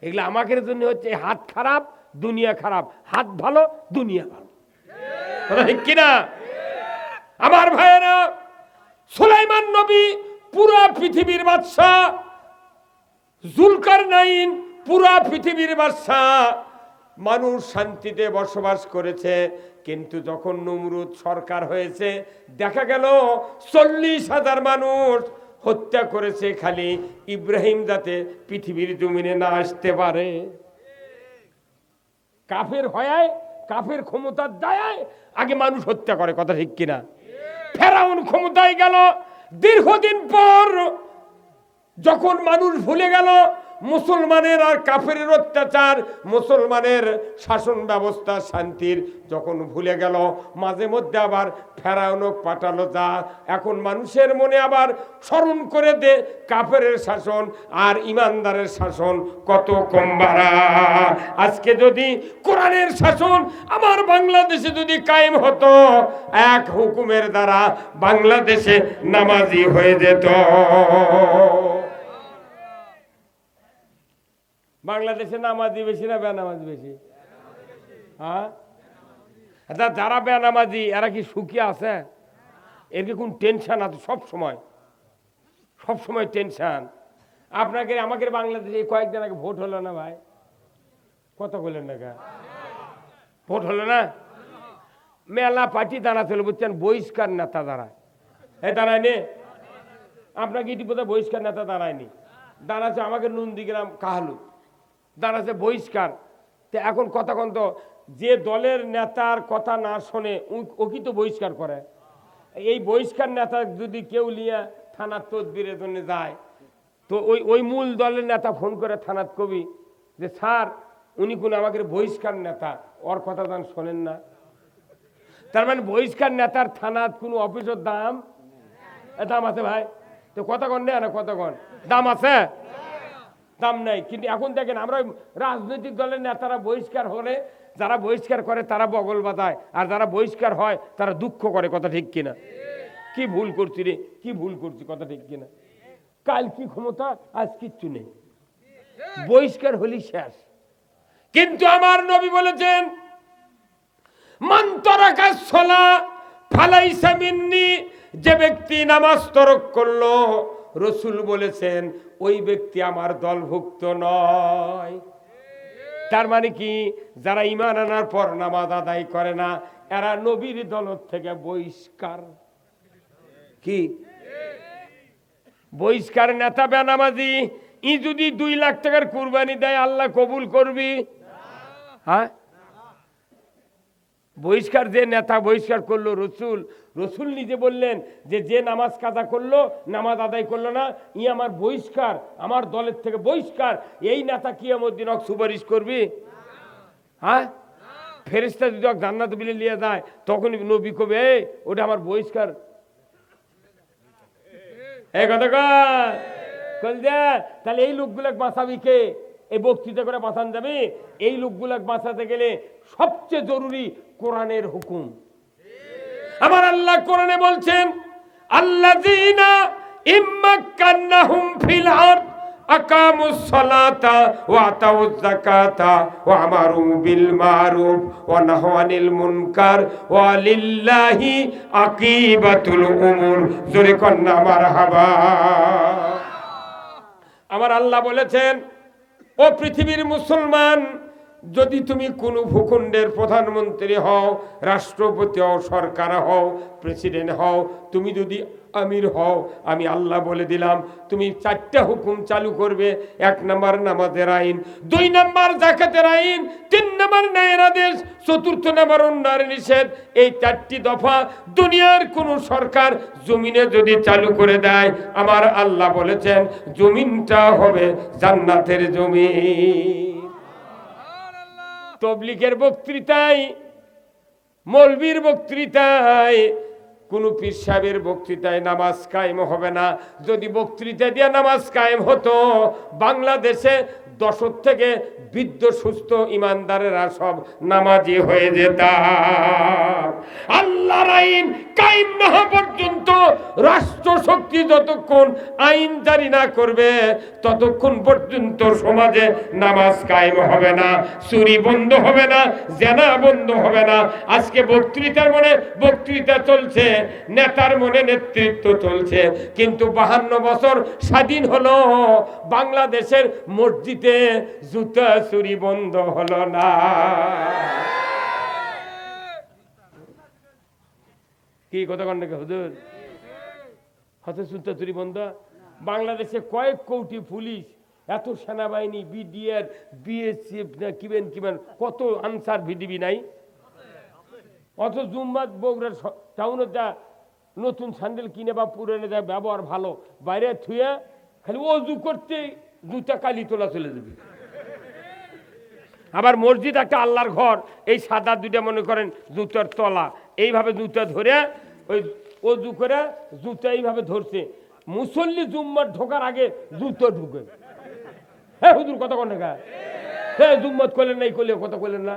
এগুলো আমাদের জন্য হচ্ছে হাত খারাপ দুনিয়া খারাপ, হাত ভালো দুনিয়া ভালো, ঠিক কিনা? আমার ভাইয়েরা, সুলাইমান নবী পুরা পৃথিবীর বাদশা, জুলকারনাইন পুরা পৃথিবীর বাদশা, মানুষ শান্তিতে বসবাস করেছে। কিন্তু যখন নমরুদ সরকার হয়েছে, দেখা গেল 40,000 মানুষ হত্যা করেছে, খালি ইব্রাহিম যাতে পৃথিবীর জমিনে না আসতে পারে। কাফের হয়, কাফের ক্ষমতার দায় আগে মানুষ হত্যা করে, কথা ঠিক কিনা? ফেরাউন ক্ষমতায় গেল, দীর্ঘদিন পর যখন মানুষ ভুলে গেল মুসলমানের আর কাফের অত্যাচার, মুসলমানের শাসন ব্যবস্থা শান্তির যখন ভুলে গেল, মাঝে মধ্যে আবার ফেরাউনক পাঠালো। যা এখন মানুষের মনে আবার স্মরণ করে দে কাফের শাসন আর ইমানদারের শাসন কত কম বাড়া। আজকে যদি কোরআনের শাসন আমার বাংলাদেশে যদি কায়েম হতো, এক হুকুমের দ্বারা বাংলাদেশে নামাজি হয়ে যেত। বাংলাদেশে নামাজি বেশি না বেনামাজি বেশি? হ্যাঁ, যারা বেনামাজি এরা কি সুখী আছে? এর কি কোন টেনশন আছে? সব সময় টেনশন। আপনাকে আমাকে বাংলাদেশে কয়েকদিন আগে ভোট হলো না ভাই? কত বললেন না? ভোট হলো না? মেলা পার্টি দাঁড়াচ্ছিল, বুঝছেন? বহিষ্কার নেতা দাঁড়ায়। দাঁড়ায়নি? আপনাকে ইতিপূর্বে বহিষ্কার নেতা দাঁড়ায়নি, দাঁড়াচ্ছে আমাকে নন্দীগ্রাম কাহালু দাঁড়াচ্ছে বহিষ্কার। তো এখন কথা কন্ত যে দলের নেতার কথা না শোনে ও কি তো বহিষ্কার করে। এই বহিষ্কার নেতা যদি কেউ নিয়ে থানার তদবিরের জন্য যায়, তো ওই মূল দলের নেতা ফোন করে থানার কবি যে স্যার উনি কোন আমাকে বহিষ্কার নেতা, ওর কথা দান শোনেন না। তার মানে বহিষ্কার নেতার থানার কোন অফিসের দাম আছে ভাই? তো কতক্ষণ নেয় না, কতক্ষণ দাম আছে? দাম নাই। কিন্তু এখন দেখেন আমরা রাজনৈতিক দলের নেতারা বহিষ্কার হলে, যারা বহিষ্কার করে তারা বগল বাজায়, আর যারা বহিষ্কার হয় তারা দুঃখ করে, কথা ঠিক কিনা? কি ভুল করছি রে, কি ভুল করছি, কথা ঠিক কিনা? কাল কি ক্ষমতা, আজ কিচ্ছু নেই, বহিষ্কার হলি শেষ। কিন্তু আমার নবী বলেছেন মান তারাকা সালা ফালাইসা মিন্নি, যে ব্যক্তি নামাজ তরক করলো, রসুল বলেছেন ওই ব্যক্তি আমার দলভুক্ত নয়। তার মানে কি, যারা ঈমান আনার পর নামাজ আদায় করে না এরা নবীর দল থেকে বহিষ্কার। কি বহিষ্কার? নেতা বেনামাজি ই যদি 2 লাখ টাকার কুরবানি দেয় আল্লাহ কবুল করবি? হ্যাঁ, বহিষ্কার যে নেতা বহিষ্কার করলো, রসুল নিজে বললেন যে যে নামাজ কাজা করলো, নামাজ আদায় করলো না, ই আমার বহিষ্কার, আমার দলের থেকে বহিষ্কার। এই নেতা কিয়ামত দিন সুপারিশ করবি? হ্যাঁ, ফেরেশতা যদি জান্নাত বিলে নিয়ে যায় তখন নবী কবে এই ওটা আমার বহিষ্কার। এই কথা কল দে, তাহলে এই লোকগুলো বাঁচাবি কে? এই বক্তৃতা করে বাঁচান যাবে? এই লোকগুলো বাঁচাতে গেলে সবচেয়ে জরুরি কোরআনের হুকুম। আমার আল্লাহ কোরআনে বলছেন, আল্লাযীনা ইম্মাক্কান্নাহুম ফিল আরদ আকামুস সালাতা ওয়া আতাউয যাকাতা ওয়া আমারু বিল মারুফ ওয়া নাহাউ আনিল মুনকার ওয়া লিল্লাহি আকিবাতুল উমুর। জোরে কন্না মারহাবা। আমার আল্লাহ বলেছেন, ও পৃথিবীর মুসলমান, যদি তুমি কোনো ভূখণ্ডের প্রধানমন্ত্রী হও, রাষ্ট্রপতি হও, সরকার হও, প্রেসিডেন্ট হও, তুমি যদি আমির হও, আমি আল্লাহ বলে দিলাম তুমি 4টা হুকুম চালু করবে। 1 নম্বর নামাজের আইন, 2 নম্বর যাকাতের আইন, 3 নম্বর ন্যায়ের আদেশ, 4র্থ নম্বর অন্যায়ের নিষেধ। এই 4টি দফা দুনিয়ার কোন সরকার জমিনে যদি চালু করে দেয়, আমার আল্লাহ বলেছেন জমিনটা হবে জান্নাতের জমিন। তবলিগের বক্তৃতায়, মৌলবীর বক্তৃতায়, কোন পীর সাহেবের বক্তৃতায় নামাজ কায়েম হবে না। যদি বক্তৃতা দিয়ে নামাজ কায়েম হতো, বাংলাদেশে 10 থেকে বৃদ্ধ সুস্থ ইমানদারেরা সব নামাজি হয়ে যেত। আল্লাহর আইন কায়েম না হওয়া পর্যন্ত রাষ্ট্র শক্তি যতক্ষণ আইন জারি না করবে ততক্ষণ পর্যন্ত সমাজে নামাজ কায়েম হবে না, চুরি বন্ধ হবে না, জেনা বন্ধ হবে না। আজকে বক্তৃতার মনে বক্তৃতা চলছে, নেতার মনে নেতৃত্ব চলছে, কিন্তু 52 বছর স্বাধীন হলো, বাংলাদেশের মসজিদে জুতা চুরি বন্ধ হলো না। কি কথা কন নাকি হুজুর? হাতে জুতা চুরি বন্ধ? বাংলাদেশে কয়েক কোটি পুলিশ, এত সেনাবাহিনী, বিডিআর, বিএসএফ, কিবেন কত আনসার ভিডিবি নাই? অত জুম্মাত বগুড়ার টাউনে যা নতুন স্যান্ডেল কিনে বা পুরানে যা ব্যবহার ভালো, বাইরে থুয়ে খালি অজু করতে জুতা কালি তোলা চলে যাবে। আবার মসজিদ একটা আল্লাহর ঘর, এই সাদা 2টা মনে করেন জুতার তলা, এইভাবে জুতা ধরে ওই অজু করে জুতা এইভাবে ধরছে। মুসল্লি জুম্মার ঢোকার আগে জুতো ঢুকে। হ্যাঁ হুজুর কথা কন না? হ্যাঁ, জুম্মাত করলেন না, এই করলে কথা বললেন না।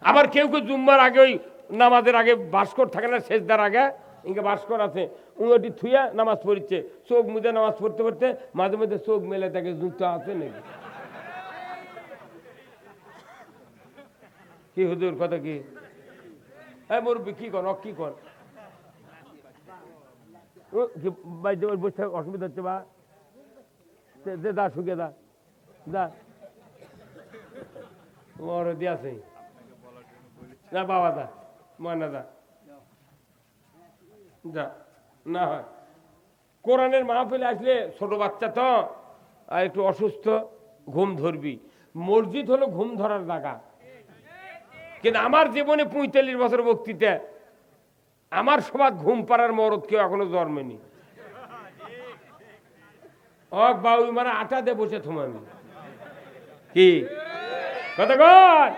আবার কেউ কেউ জুম্মার আগে ওই নামাজের আগে বাস্কর থাকে না, সেজদার আগে ইনকে বাস্কর আছে, উঁটি থুইয়া নামাজ পড়ছে, চোখ মুদে নামাজ পড়তে পড়তে মাঝে মধ্যে চোখ মেলে থাকে জুতো আছে নাকি। কি হুজুর কথা কি? হ্যাঁ মুরব্বী কি কর, কি কর বসে অসুবিধা হচ্ছে বা দা শুকে দা দা ওর দিয়াছে না বাবা দা ময়না দা যা না হয়। কোরআনের মাহফিলে আসলে ছোট বাচ্চা তো আর একটু অসুস্থ, ঘুম ধরবি। মসজিদ হলো ঘুম ধরার জায়গা। কিন্তু আমার জীবনে 45 বছর বক্তৃতা, আমার সবার ঘুম পাড়ার মরদ কেউ এখনো জন্মেনি। বাবু মানে আটা দিয়ে বসে থমামি কি কথা কর।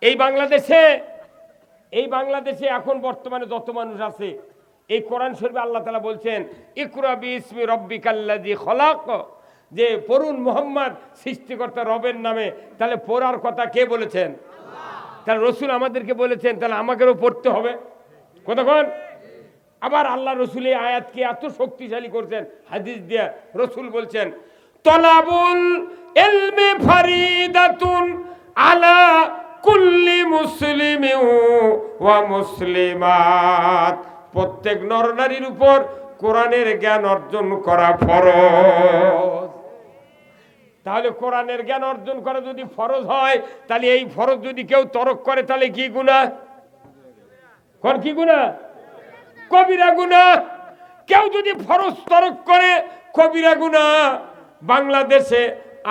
এই বাংলাদেশে এখন বর্তমানে যত মানুষ আছে, এই কোরআন শরীফে আল্লাহ তাআলা বলছেন ইকরা বিইসমি রাব্বিকাল্লাযী খলাক, যে পড়ুন মুহাম্মদ সৃষ্টিকর্তা রবের নামে। তাহলে পড়ার কথা কে বলেছেন? তাহলে রসুল আমাদেরকে বলেছেন, তাহলে আমাকেও পড়তে হবে। কতক্ষণ? আবার আল্লাহ রসুল এই আয়াতকে এত শক্তিশালী করছেন হাদিস দিয়ে। রসুল বলছেন তলাবুল ইলমি ফারিদাতুন আলা কুল্লি মুসলিমিন ওয়া মুসলিমাত, প্রত্যেক নরনারীর উপর কোরআনের জ্ঞান অর্জন করা ফরজ। তাহলে কোরআনের জ্ঞান অর্জন করা যদি ফরজ হয়, তাহলে এই ফরজ যদি কেউ তরক করে তাহলে কি গুনাহ? কি গুনাহ? কবিরা গুনাহ। কেউ যদি ফরজ তরক করে কবিরা গুনাহ। বাংলাদেশে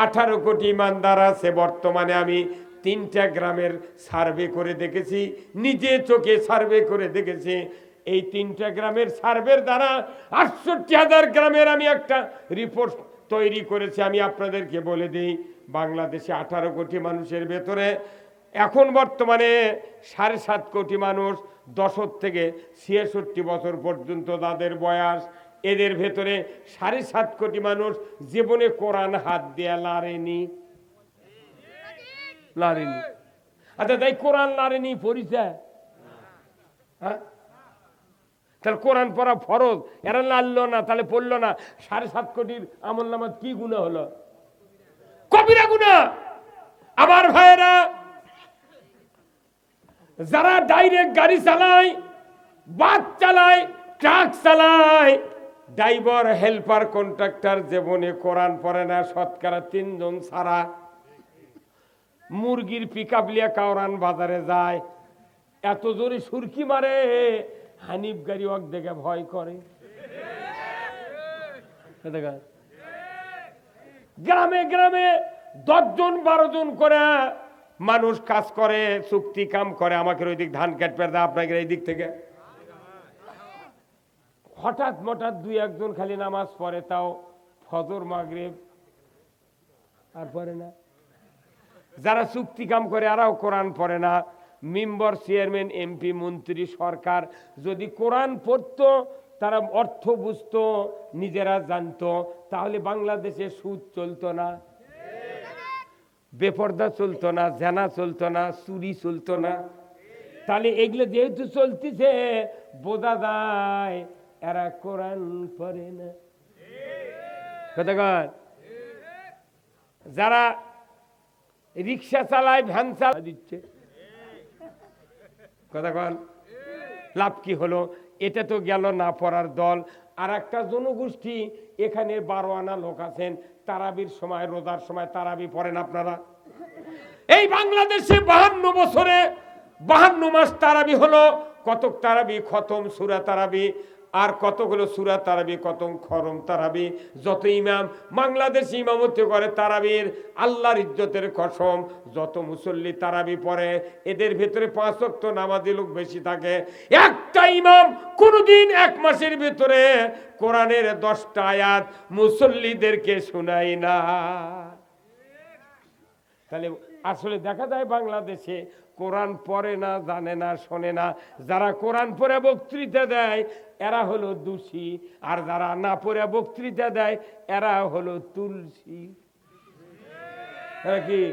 18 কোটি ইমানদার আছে। বর্তমানে আমি 3টা গ্রামের সার্ভে করে দেখেছি, নিজে চোখে সার্ভে করে দেখেছি। এই 3টা গ্রামের সার্ভের দ্বারা 68,000 গ্রামের আমি একটা রিপোর্ট তৈরি করেছি। আমি আপনাদেরকে বলে দিই, বাংলাদেশে 18 কোটি মানুষের ভেতরে এখন বর্তমানে 7.5 কোটি মানুষ 10 থেকে 66 বছর পর্যন্ত তাদের বয়স। এদের ভেতরে 7.5 কোটি মানুষ জীবনে কোরআন হাত দিয়ে লাড়েনি। আচ্ছা, তাই কোরআন লাড়েনি পরিচয়? হ্যাঁ, তাহলে কোরআন পড়া ফরজ, এরা লাড়লো না, তাহলে পড়লো না। 7.5 কোটির আমল নামাজ কি গুনাহ হলো? কবিরা গুনাহ। আমার ভাইয়েরা, যারা ডাইরেক্ট গাড়ি চালায়, বাস চালায়, ট্রাক চালায়, ড্রাইভার, হেল্পার, কন্ট্রাক্টর, জীবনে কোরআন পড়ে না শতকরা 3 জন ছাড়া। মুরগির পিকআপ লিয়া কাওরান বাজারে যায়, এত জোরে সুরকি মারে, হানিফ গাড়ি ওয়াক দেখে ভয় করে। গ্রামে গ্রামে 10 জন 12 জন করে মানুষ কাজ করে, চুক্তি কাম করে। আমাকে ওই দিক ধান কাটবে দেয়, আপনাকে এই দিক থেকে। হঠাৎ মঠাৎ 2-1 জন খালি নামাজ পড়ে, তাও ফজর মাগরিব, আর পড়ে না। যারা চুক্তি কাম করে এরাও কোরআন পড়ে না। মেম্বার, চেয়ারম্যান, এমপি, মন্ত্রী, সরকার যদি কোরআন পড়তো, তারা অর্থ বুঝতো, নিজেরা জানতো, তাহলে বাংলাদেশে সুদ চলতো না, বেপর্দা চলতো না, জেনা চলতো না, চুরি চলতো না। তাহলে এগুলো যেহেতু চলতেছে, বোঝা যায় এরা কোরআন পড়ে না। কতক্ষণ? যারা রিক্সা চালায়, ভ্যান চালা দিচ্ছে, কতক্ষণ? লাভ কি হলো? এটা তো গেল না পড়ার দল। আর একটা জনগোষ্ঠী, এখানে 12 আনা লোক আছেন, তারাবির সময়, রোজার সময় তারাবি পড়েন আপনারা? এই বাংলাদেশে 52 বছরে 52 মাস তারাবি হলো। কতক তারাবি খতম সূরা তারাবি, আর কতগুলো সূরা তারাবি, কত খরম তারাবি। যত ইমাম বাংলাদেশে ইমামতি করে তারাবির, আল্লাহর ইজ্জতের কসম, যত মুসল্লি তারাবি পড়ে, এদের ভেতরে 5 ওয়াক্ত নামাজি লোক বেশি থাকে। একটা ইমাম কোনদিন 1 মাসের ভিতরে কোরআনের 10টা আয়াত মুসল্লিদেরকে শোনায় না। তাহলে আসলে দেখা যায় বাংলাদেশে কোরআন পড়ে না, জানে না, শোনে না। যারা কোরআন পড়ে বক্তৃতা দেয় এরা হলো দোষী, আর যারা না পড়ে বক্তৃতা দেয় এরা হলো তুলসী। কি?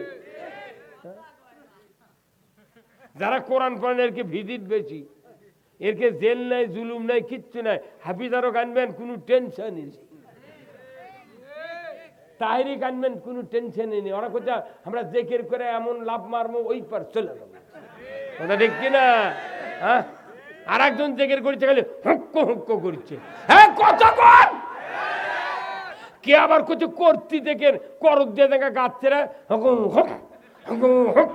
যারা কোরআন পড়েন এরকে ভিজিট বেশি, এরকে জেল নাই, জুলুম নাই, কিচ্ছু নাই। হাফিজারও কানবেন, কোনো টেনশনই নেই। তাহিরি কানবেন, কোনো টেনশনই নেই। ওরা কোথায় আমরা জেকের করে এমন লাভ মারবো, ওই পার চলে যাবো। কথা ঠিক কিনা? হ্যাঁ, আর একজন জেকের করছে, খালি হুক্কো হুক্কো করছে। হ্যাঁ, কতক্ষণ? কে আবার কিছু করতে দেখেন, করত দিয়ে দেখা গাচ্ছে না, হুকুম হুক হুকুম হুক।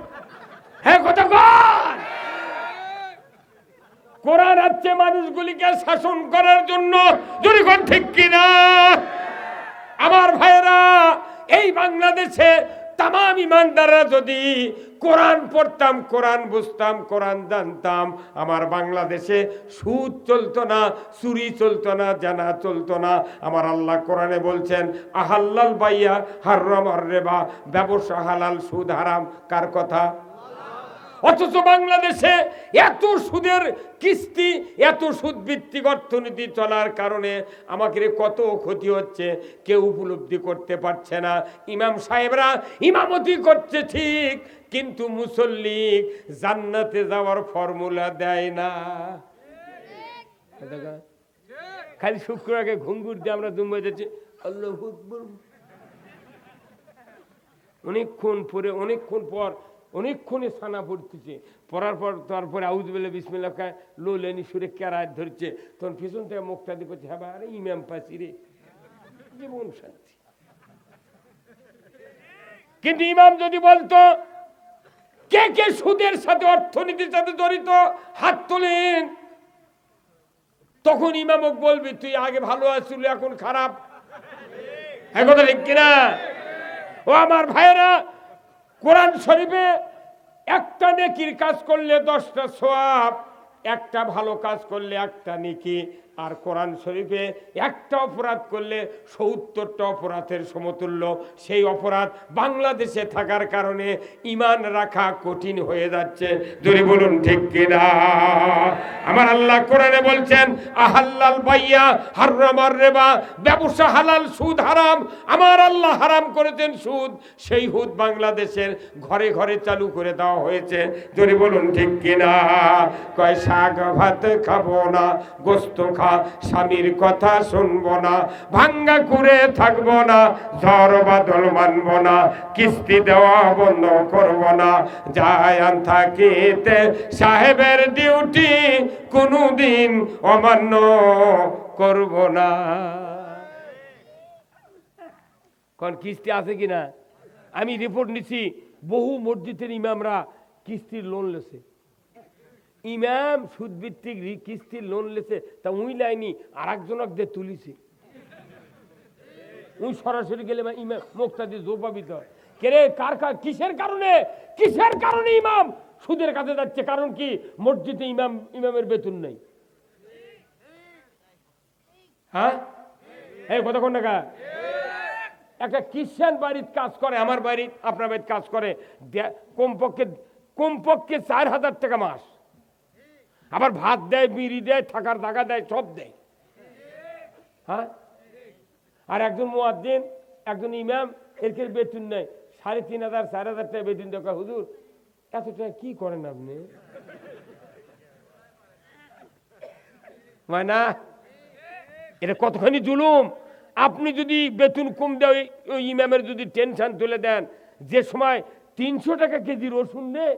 হ্যাঁ, কতক্ষণ? কোরআন আছে মানুষগুলিকে শাসন করার জন্য, যদি কোন ঠিক কিনা? আমার ভাইয়েরা, এই বাংলাদেশে তামাম ইমানদাররা যদি কোরআন পড়তাম, কোরআন বুঝতাম, কোরআন জানতাম, আমার বাংলাদেশে সুদ চলতো না, চুরি চলতো না, জানা চলতো না। আমার আল্লাহ কোরআনে বলছেন, আহাল্লাল বাইয়া হারামার রিবা, ব্যবসা হালাল, সুদ হারাম। কার কথা? অথচ বাংলাদেশে এত সুদের কিস্তি, এত সুদ ভিত্তিক অর্থনীতি চলার কারণে আমাকে কত ক্ষতি হচ্ছে কেউ উপলব্ধি করতে পারছে না। ইমাম সাহেবরা ইমামতি করছে ঠিক, কিন্তু মুসল্লি জান্নাতে যাওয়ার ফর্মুলা দেয় না। খালি শুক্রবারকে ঘুঙ্গুর দিয়ে আমরা দুম্বাই যাচ্ছি, আল্লাহু আকবার। অনেকক্ষণ পরে, অনেকক্ষণ পর, অনেকক্ষণে ছানা পড়তেছে, পড়ার পর তারপরে আউযুবিল্লাহ বিসমিল্লাহ লো লেনি সুরে কেরাত ধরছে, তখন পিছন থেকে মুখটা দিয়ে করছে, হ্যাঁ আরে ইমাম পাচ্ছি রে, জীবন শান্তি। কিন্তু ইমাম যদি বলতো কে কে সুদের সাথে, অর্থনীতির সাথে জড়িত, হাত তোলেন। তখন ইমামক বলবি তুই আগে ভালো আছিস এখন খারাপ। এই কথা ঠিক কিনা? ও আমার ভাইয়েরা, কোরআন শরীফে একটা নেকির কাজ করলে 10টা সওয়াব, একটা ভালো কাজ করলে একটা নেকি, আর কোরআন শরীফে একটা অপরাধ করলে 70টা অপরাধের সমতুল্য। সেই অপরাধ বাংলাদেশে থাকার কারণে ঈমান রাখা কঠিন হয়ে যাচ্ছে। যদি বলুন ঠিক কিনা? আমার আল্লাহ কোরআনে বলছেন আহাল্লাল বাইয়া হারামার রিবা, ব্যবসা হালাল সুদ হারাম। আমার আল্লাহ হারাম করেছেন সুদ, সেই সুদ বাংলাদেশের ঘরে ঘরে চালু করে দেওয়া হয়েছে। যদি বলুন ঠিক কিনা? কয় শাক ভাত খাবো না, গোস্ত স্বামীর কথা শুনবো না, ভাঙ্গা করে থাকবো না, ঝড় বাদল মানবো না, কিস্তি দেওয়া বন্ধ করবো না, যায়ান থাকিতে সাহেবের ডিউটি কোনদিন অমান্য করবো না। কোন কিস্তি আছে কিনা? আমি রিপোর্ট নিছি, বহু মসজিদের ইমামরা কিস্তির লোন লেছে। ইমাম সুদভিত্তিক কিস্তির লোন লেছে, তা উই লাইনি আর একজনক দিয়ে তুলিছে। উই সরাসরি গেলে ইমাম মুখটা দিয়ে জোপাবি তো কেরে কার কিসের কারণে ইমাম সুদের কাছে যাচ্ছে? কারণ কি? মসজিদে ইমামের বেতন নেই। হ্যাঁ, এই কথা কোন টাকা? একটা খ্রিস্টান বাড়ির কাজ করে, আমার বাড়ি আপনার বাড়ির কাজ করে, কমপক্ষে 4000 টাকা মাস। আবার ভাত দেয়, বিড়ি দেয়, থাকার জায়গা দেয়, সব দেয়। হ্যাঁ, আর একজন মুয়াজ্জিন, একজন ইমাম, এর বেতন নেয় 3500 4000 টাকা বেতন দেখা। হুজুর এত টাকা কি করেন আপনি? না, এটা কতখানি জুলুম। আপনি যদি বেতন কম দেয়, ওই ইমামের যদি টেনশন তুলে দেন, যে সময় 300 টাকা কেজি রসুন দেয়,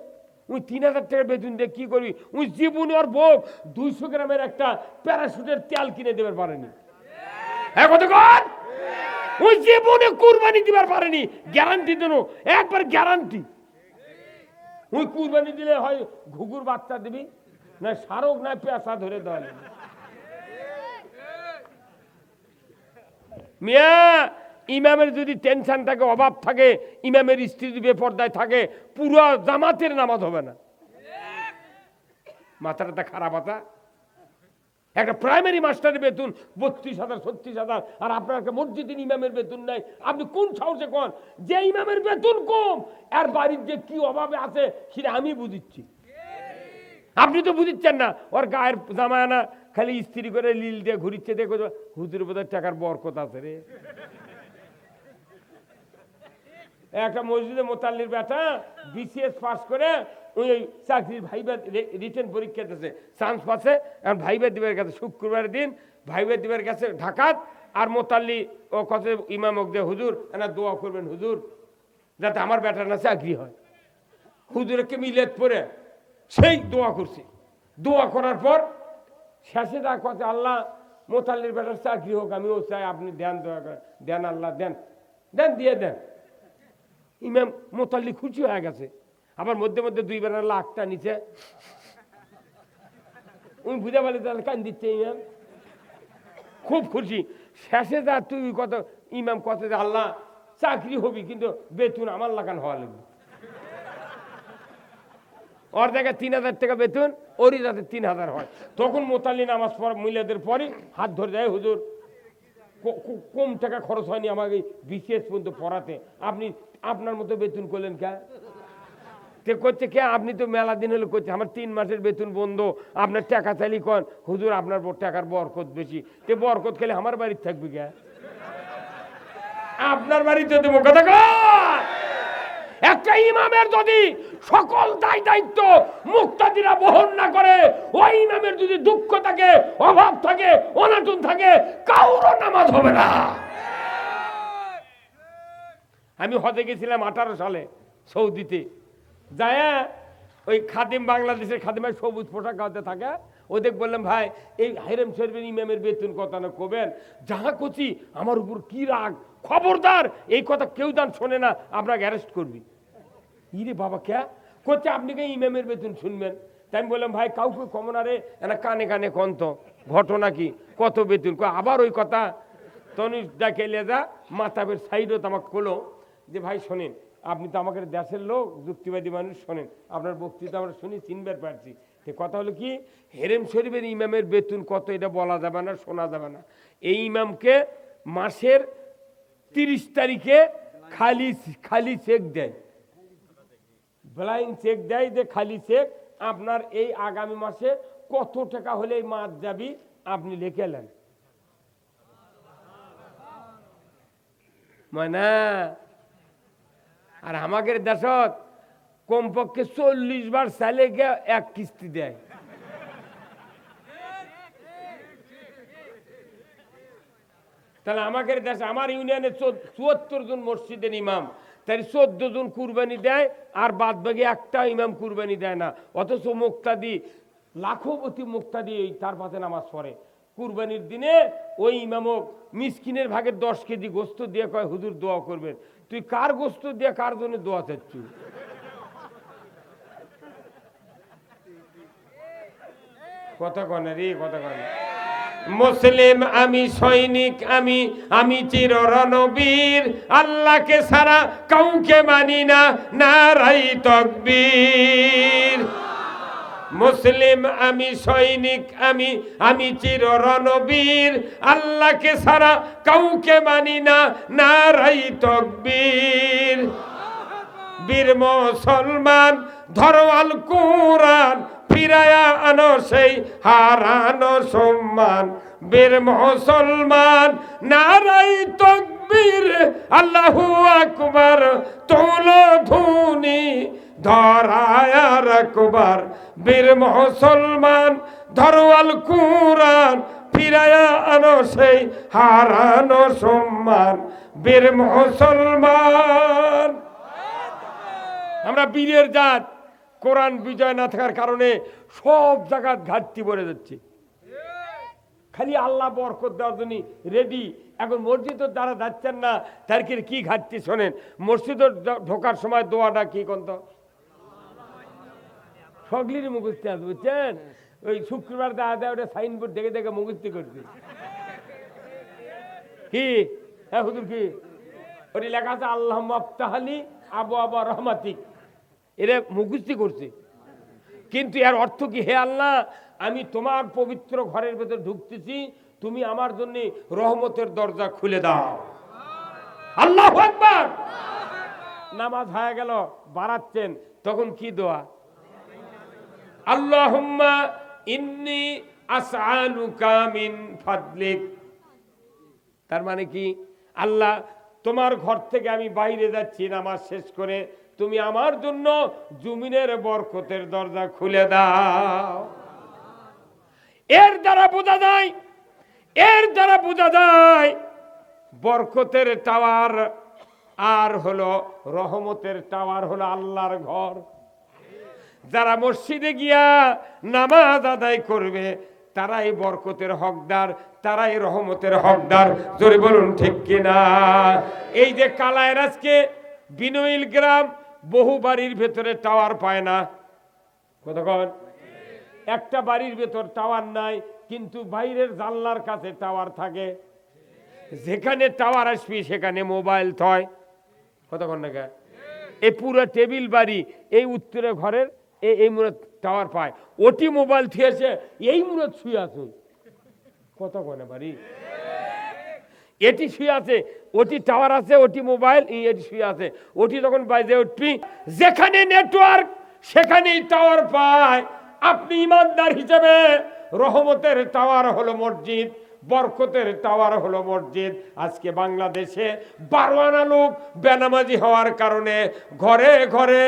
ওই 3000 টাকা বেতন দিয়ে কি করবি? ওই জীবনে ওর বউ 200 গ্রামের একটা প্যারাশুটের তেল কিনে দেবার পারেনি। হ্যাঁ, কতক্ষণ? ওই জীবনে কুরবানি দিবার পারেনি। গ্যারান্টি দেন, একবার গ্যারান্টি। ওই কুরবানি দিলে হয় ঘুঘুর বাচ্চা দিবি, না শারক, না পেঁচা ধরে দেওয়া। মিয়া, ইমামের যদি টেনশন থাকে, অভাব থাকে, ইমামের স্ত্রী যদি বেপরদায় থাকে, পুরো জামাতের নামাজ হবে না। মাথাটা খারাপ মাথা। একটা প্রাইমারি মাস্টারের বেতন 32,000 36,000, আর আপনার একটা মসজিদের ইমামের বেতন নাই। আপনি কোন সাহসে কোন যে ইমামের বেতন কম, আর বাড়ির যে কি অভাবে আছে সেটা আমি বুঝিচ্ছি, আপনি তো বুঝিচ্ছেন না। ওর গায়ের জামায়ানা খালি স্ত্রী করে লীল দিয়ে ঘুরিচ্ছে, দেখো হুজুর বোধহয় টাকার বরকত আছে রে। একটা মসজিদে মোতাল্লির বেটা বিসিএস পাস করে ওই চাকরির ভাইবা রিটেন পরীক্ষা দিতেছে, চান্স পাচ্ছে। এখন ভাইবা দিবার কাছে শুক্রবারের দিন ভাইবা দিবার কাছে ঢাকাত, আর মোতাল্লি ও কত ইমামক দিয়ে হুজুর না দোয়া করবেন হুজুর যাতে আমার বেটার না চাকরি হয়। হুজুরকে মিলেত পরে সেই দোয়া করছে। দোয়া করার পর শেষে দা কথা, আল্লাহ মোতাল্লির বেটার চাকরি হোক, আমিও চাই, আপনি দেন, দোয়া করেন, দেন আল্লাহ, দেন দেন, দিয়ে দেন। ইমাম মোতাল্লি খুশি হয়ে গেছে। আবার মধ্যে মধ্যে 2 বেলা লাখটা নিচে উনি বুঝে বলে তাহলে কান দিচ্ছে। ইমাম খুব খুশি। শেষে যা তুই কত ইমাম কত, আল্লাহ চাকরি হবি কিন্তু বেতন আমার লাগান হওয়া লাগবে। ওর জায়গায় 3000 টাকা বেতন, ওরই যাতে 3000 হয়। তখন মোতাল্লি নামাজ মিলাদের পরে হাত ধরে দেয়, হুজুর কম টাকা খরচ হয়নি আমাকে বিশেষ পর্যন্ত পড়াতে, আপনি আপনার মতো বেতন করলেন কে? করছে কে? আপনি তো মেলা দিন হলে করছে, আমার 3 মাসের বেতন বন্ধ, আপনার টাকা চাইলি কন হুজুর আপনার টাকার বরকত বেশি, তে বরকত খেলে আমার বাড়িতে থাকবে কে? আপনার বাড়িতে দেবো। কথা কর। একটা ইমামের যদি সকল দায় দায়িত্ব মুক্তাদিরা বহন না করে, ওই ইমামের যদি দুঃখ থাকে, অভাব থাকে, অনাটন থাকে, কারো নামাজ হবে না। আমি হজে গেছিলাম 18 সালে সৌদিতে, যায় ওই খাদিম, বাংলাদেশের খাদিমের সবুজ পোশাক গাওয়াতে থাকে, ওদের বললাম ভাই এই হাইরাম শরীফের ইমামের বেতন কত না কবেন? যাহা করছি আমার উপর কি রাগ, খবরদার এই কথা কেউ দান শোনে না, আপনাকে অ্যারেস্ট করবি। ইরে বাবা কে করছে? আপনি কে ইমামের বেতন শুনবেন? তা তাই আমি বললাম ভাই কাউকে কমনারে এনা কানে কানে কন্ত ঘটনা কি কত বেতন আবার ওই কথা তনি ডাকে যা মাতাবের সাইডও তো আমাকে খোলো যে ভাই শোনেন আপনি তো আমাকে দেশের লোক যুক্তিবাদী মানুষ শোনেন আপনার বক্তৃতা আমরা শুনি চিনবার পারছি তো কথা হলো কি হেরেম শরীফের ইমামের বেতন কত এটা বলা যাবে না শোনা যাবে না এই ইমামকে মাসের 30 তারিখে খালি খালি চেক দেয় ব্লাইন্ড চেক দেয় যে খালি চেক আপনার এই আগামী মাসে কত টাকা হলে এই মাস যাবি আপনি লিখে এলেন মানে আর আমাদের দেশত কমপক্ষে 40 বার চালে গিয়ে এক কিস্তি দেয় তাহলে আমাদের দেশে আমার ইউনিয়নে 74 জন মসজিদের ইমাম তাই 14 জন কুরবানি দেয় আর বাদ বাকি একটা ইমাম কুরবানি দেয় না অথচ মুক্তাদি লাখপতি মুক্তাদি তার পাশে নামাজ পড়ে কুরবানির দিনে ওই ইমামক মিসকিনের ভাগে 10 কেজি গোস্ত দিয়ে কয় হুজুর দোয়া করবেন তুই কার গোস্ত দিয়ে কার জন্য দোয়া চাচ্ছু কথা কনে রে কথা কনে মুসলিম আমি সৈনিক আমি চির রণবীর আল্লাহকে ছাড়া কাউকে মানি না নারাই তাকবীর মুসলিম আমি সৈনিক আমি চির রণবীর আল্লাহকে ছাড়া কাউকে মানি না নারাই তাকবীর বীর মুসলমান ধরো আল কুরআন ফিরায়া আনো সেই হারানো সম্মান বীর মুসলমান নারাই তাকবীর আল্লাহু আকবার তোলো ধুনি ধরায়া রাখবার বীর মুসলমান ধরো আল কুরআন ফিরায়া আনো সেই হারানো সম্মান বীর মুসলমান আমরা বীরের জাত কোরআন বিজয় না থাকার কারণে সব জায়গায় ঘাটতি পড়ে যাচ্ছে খালি আল্লাহ বরকত দেওয়ার জন্য রেডি এখন মসজিদের দ্বারা যাচ্ছেন না তার কি ঘাটতি শোনেন মসজিদের ঢোকার সময় দোয়াটা কি কন্ত সগলির মুখস্থি আছে বুঝছেন ওই শুক্রবার দেওয়া দেয় ওটা সাইনবোর্ড দেখে দেখে মুখস্থি করছে কি হ্যাঁ হুজুর কি ওটি লেখা আছে আল্লাহ মাফতাহালি আবু আবা রহমাতিক এরা মুখস্থি করছে কিন্তু এর অর্থ কি হে আল্লাহ আমি তোমার পবিত্র ঘরের ভেতর ঢুকতেছি তুমি আমার জন্য রহমতের দরজা খুলে দাও আল্লাহু আকবার নামাজ হয়ে গেল বাড়াচ্ছেন তখন কি দোয়া আল্লাহুম্মা ইন্নী আসআলুকা মিন ফাদলিক তার মানে কি আল্লাহ তোমার ঘর থেকে আমি বাইরে যাচ্ছি নামাজ শেষ করে তুমি আমার জন্য জমিনের বরকতের দরজা খুলে দাও এর দ্বারা বোঝা যায় বরকতের টাওয়ার আর হলো রহমতের টাওয়ার হলো আল্লাহর ঘর যারা মসজিদে গিয়া নামাজ আদায় করবে তারাই বরকতের হকদার তারাই রহমতের হকদার জোরে বলুন ঠিক কিনা এই যে কালায়ের আজকে বিনইল গ্রাম বহু বাড়ির ভেতরে টাওয়ার পায় না কতক্ষণ একটা বাড়ির ভেতর টাওয়ার নাই কিন্তু বাইরের জানলার কাছে টাওয়ার থাকে যেখানে টাওয়ার আসবি সেখানে মোবাইল থয় কতক্ষণ না এই পুরো টেবিল বাড়ি এই উত্তরে ঘরের এই মুরত টাওয়ার পায় ওটি মোবাইল থিয়েছে এই মুরত শুয়ে আছে কতক্ষণে বাড়ি এটি শুয়ে আছে ওটি টাওয়ার আছে ওটি মোবাইল এটি শুয়ে আছে ওটি যখন বাজে উঠবি যেখানে নেটওয়ার্ক সেখানেই টাওয়ার পায় আপনি ইমানদার হিসেবে রহমতের টাওয়ার হলো মসজিদ বরকতের টাওয়ার হলো মসজিদ আজকে বাংলাদেশে 12 আনা লোক বেনামাজি হওয়ার কারণে ঘরে ঘরে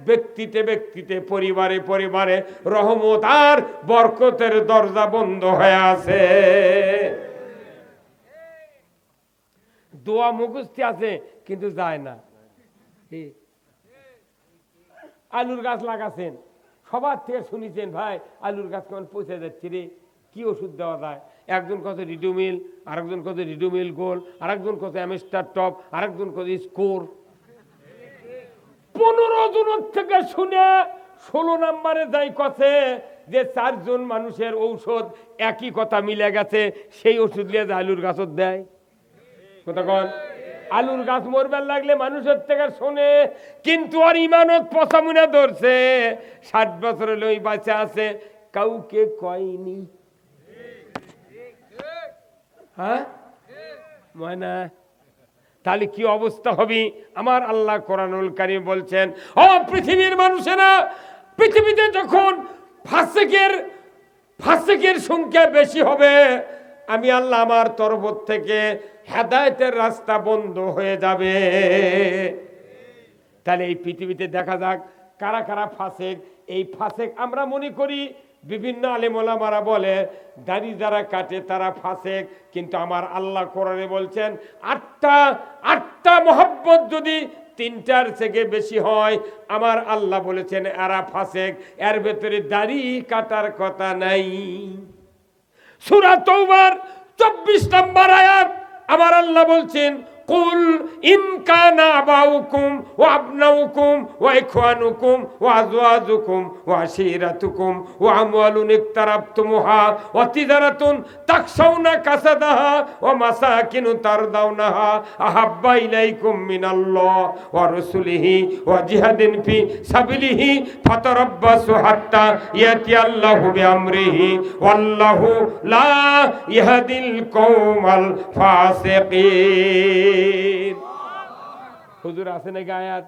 ব্যক্তিতে পরিবারে পরিবারে রহমত আর বরকতের দরজা বন্ধ হয়ে আছে দোয়া মুখস্থি আছে কিন্তু যায় না আলুর গাছ লাগাছেন সবার থেকে শুনেছেন ভাই আলুর গাছ কেমন পৌঁছে যাচ্ছে রে কি ওষুধ দেওয়া যায় একজন কত রিডুমিল আরেকজন কত রিডুমিল গোল আরেকজন কত অ্যামিস্টার টপ আরেকজন কত স্কোর 15 জনের থেকে শুনে 16 নম্বরে যাই কথা যে 4 জন মানুষের ঔষধ একই কথা মিলে গেছে, সেই ওষুধ নিয়ে আলুর গাছত দেয়। কথা কন, আলুর গাছ মরবার লাগলে মানুষের থেকে শোনে, কিন্তু আর ইমানত পচামুনা ধরছে, 60 বছর হলে ওই বাচ্চা আছে, কাউকে কয়নি। হ্যাঁ ময়না, তাহলে কি অবস্থা হবে? আমার আল্লাহ কোরআনুল কারীম বলছেন, ও পৃথিবীর মানুষেরা, পৃথিবীতে যখন ফাসিকের সংখ্যা বেশি হবে, আমি আল্লাহ আমার তরফ থেকে হেদায়েতের রাস্তা বন্ধ হয়ে যাবে। তাহলে এই পৃথিবীতে দেখা যাক কারা কারা ফাসিক। এই ফাসিক আমরা মনে করি, বিভিন্ন আলেম ওলামারা বলে দাড়ি যারা কাটে তারা ফাসিক, কিন্তু আমার আল্লাহ কোরআনে বলছেন আটটা মহব্বত যদি 3টার থেকে বেশি হয়, আমার আল্লাহ বলেছেন এরা ফাসিক। এর ভেতরে দাড়ি কাটার কথা নাই। সূরা তাওবার 24 নম্বর আয়াত আমার আল্লাহ বলছেন, কুল ইন কানা আবাউকুম ওয়া আবনাউকুম ওয়া ইখওয়ানুকুম ওয়া আজওয়াজুকুম ওয়া আশীরাতুকুম ওয়া আমওয়ালুন ইকতারাবতুমুহা ওয়া তিজারাতুন তাকশাউনা কাসাদাহা ওয়া মাসাকিনু তারদাউনাহা আহাব্বা ইলাইকুম মিনাল্লাহ ওয়া রাসূলিহি ওয়া জিহাদিন ফি সাবিলিহি ফাতারাব্বাসু হাত্তা ইয়াতিয়াল্লাহু বিআমরিহি ওয়াল্লাহু লা ইয়াহদিল কওমাল ফাসিকিন। হুজুর আছে নাকি আয়াত?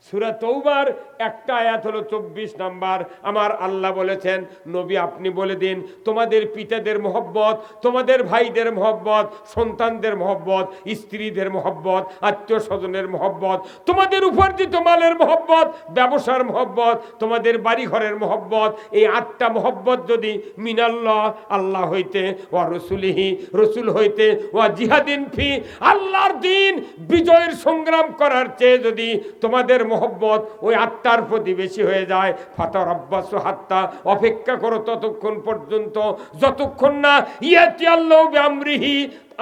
সূরা তাওবার একটা আয়াত হলো 24 নম্বর। আমার আল্লাহ বলেছেন, নবী আপনি বলে দিন, তোমাদের পিতাদের মহব্বত, তোমাদের ভাইদের মহব্বত, সন্তানদের মহব্বত, স্ত্রীদের মহব্বত, আত্মীয় স্বজনের মহব্বত, তোমাদের উপার্জিত মালের মহব্বত, ব্যবসার মহব্বত, তোমাদের বাড়ি ঘরের মহব্বত, এই 8টা মহব্বত যদি মিনাল্লাহ আল্লাহ হইতে, ওয়া রাসূলিহি রসুল হইতে, ওয়া জিহাদিন ফি আল্লাহর দিন বিজয়ের সংগ্রাম করার চেয়ে যদি তোমাদের মহব্বত ওই 8টার প্রতি বেশি হয়ে যায়, ফাতারাব্বাসু হাত্তা অপেক্ষা করো ততক্ষণ পর্যন্ত যতক্ষণ না ইয়াতি আল্লাহু বিআমরিহি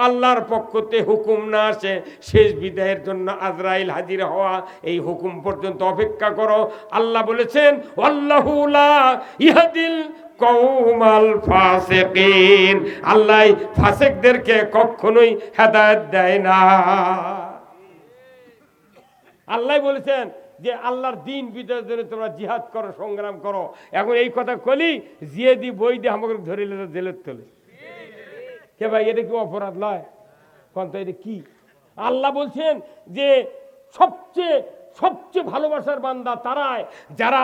আল্লাহর পক্ষতে হুকুম না আসে, শেষ বিদায়ের জন্য আজরাইল হাজির হওয়া, এই হুকুম পর্যন্ত অপেক্ষা করো। আল্লাহ বলেছেন, আল্লাহু লা ইয়াহদিল কওমাল ফাসিকিন, আল্লাহ ফাসিকদেরকে কখনোই হেদায়েত দেয় না। আল্লাহ বলেছেন যে আল্লাহর দিন বিজয়ের জন্য তোমরা জিহাদ করো, সংগ্রাম করো। এখন এই কথা কলি জিয়াদি বই দিয়ে আমাকে ধরে জেলের তোলে কে ভাই, এটা কি অপরাধ নয়? কোন তো এটা কি? আল্লাহ বলছেন যে সবচেয়ে ভালোবাসার বান্দা তারাই যারা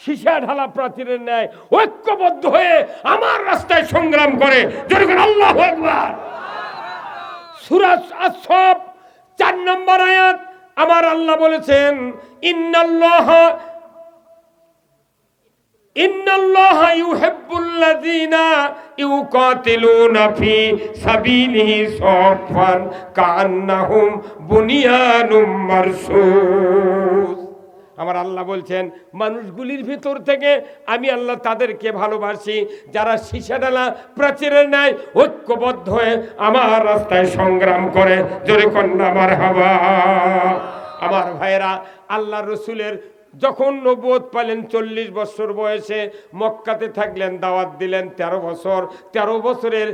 সীসা ঢালা প্রাচীরের ন্যায় ঐক্যবদ্ধ হয়ে আমার রাস্তায় সংগ্রাম করে। যেরকম আল্লাহু আকবার। সূরা আস-সাফ 4 নম্বর আয়াত আমার আল্লাহ বলেছেন, ইন্নাল্লাহা ইউহিব্বুল্লাযীনা ইউকাতিলুনা ফি সাবিলিহি সাফফান কাআন্নাহুম বুনিয়ানুম মারসুস। আমার আল্লাহ বলছেন, মানুষগুলির ভিতর থেকে আমি আল্লাহ তাদেরকে ভালোবাসি যারা সীসাডালা প্রাচীরের ন্যায় ঐক্যবদ্ধ হয়ে আমার রাস্তায় সংগ্রাম করে। জোরে কন্যা মারহাবা। আমার ভাইয়েরা, আল্লাহ রসুলের যখন নবুয়ত পেলেন 40 বছর বয়সে, মক্কাতে থাকলেন, দাওয়াত দিলেন 13 বছর। 13 বছরের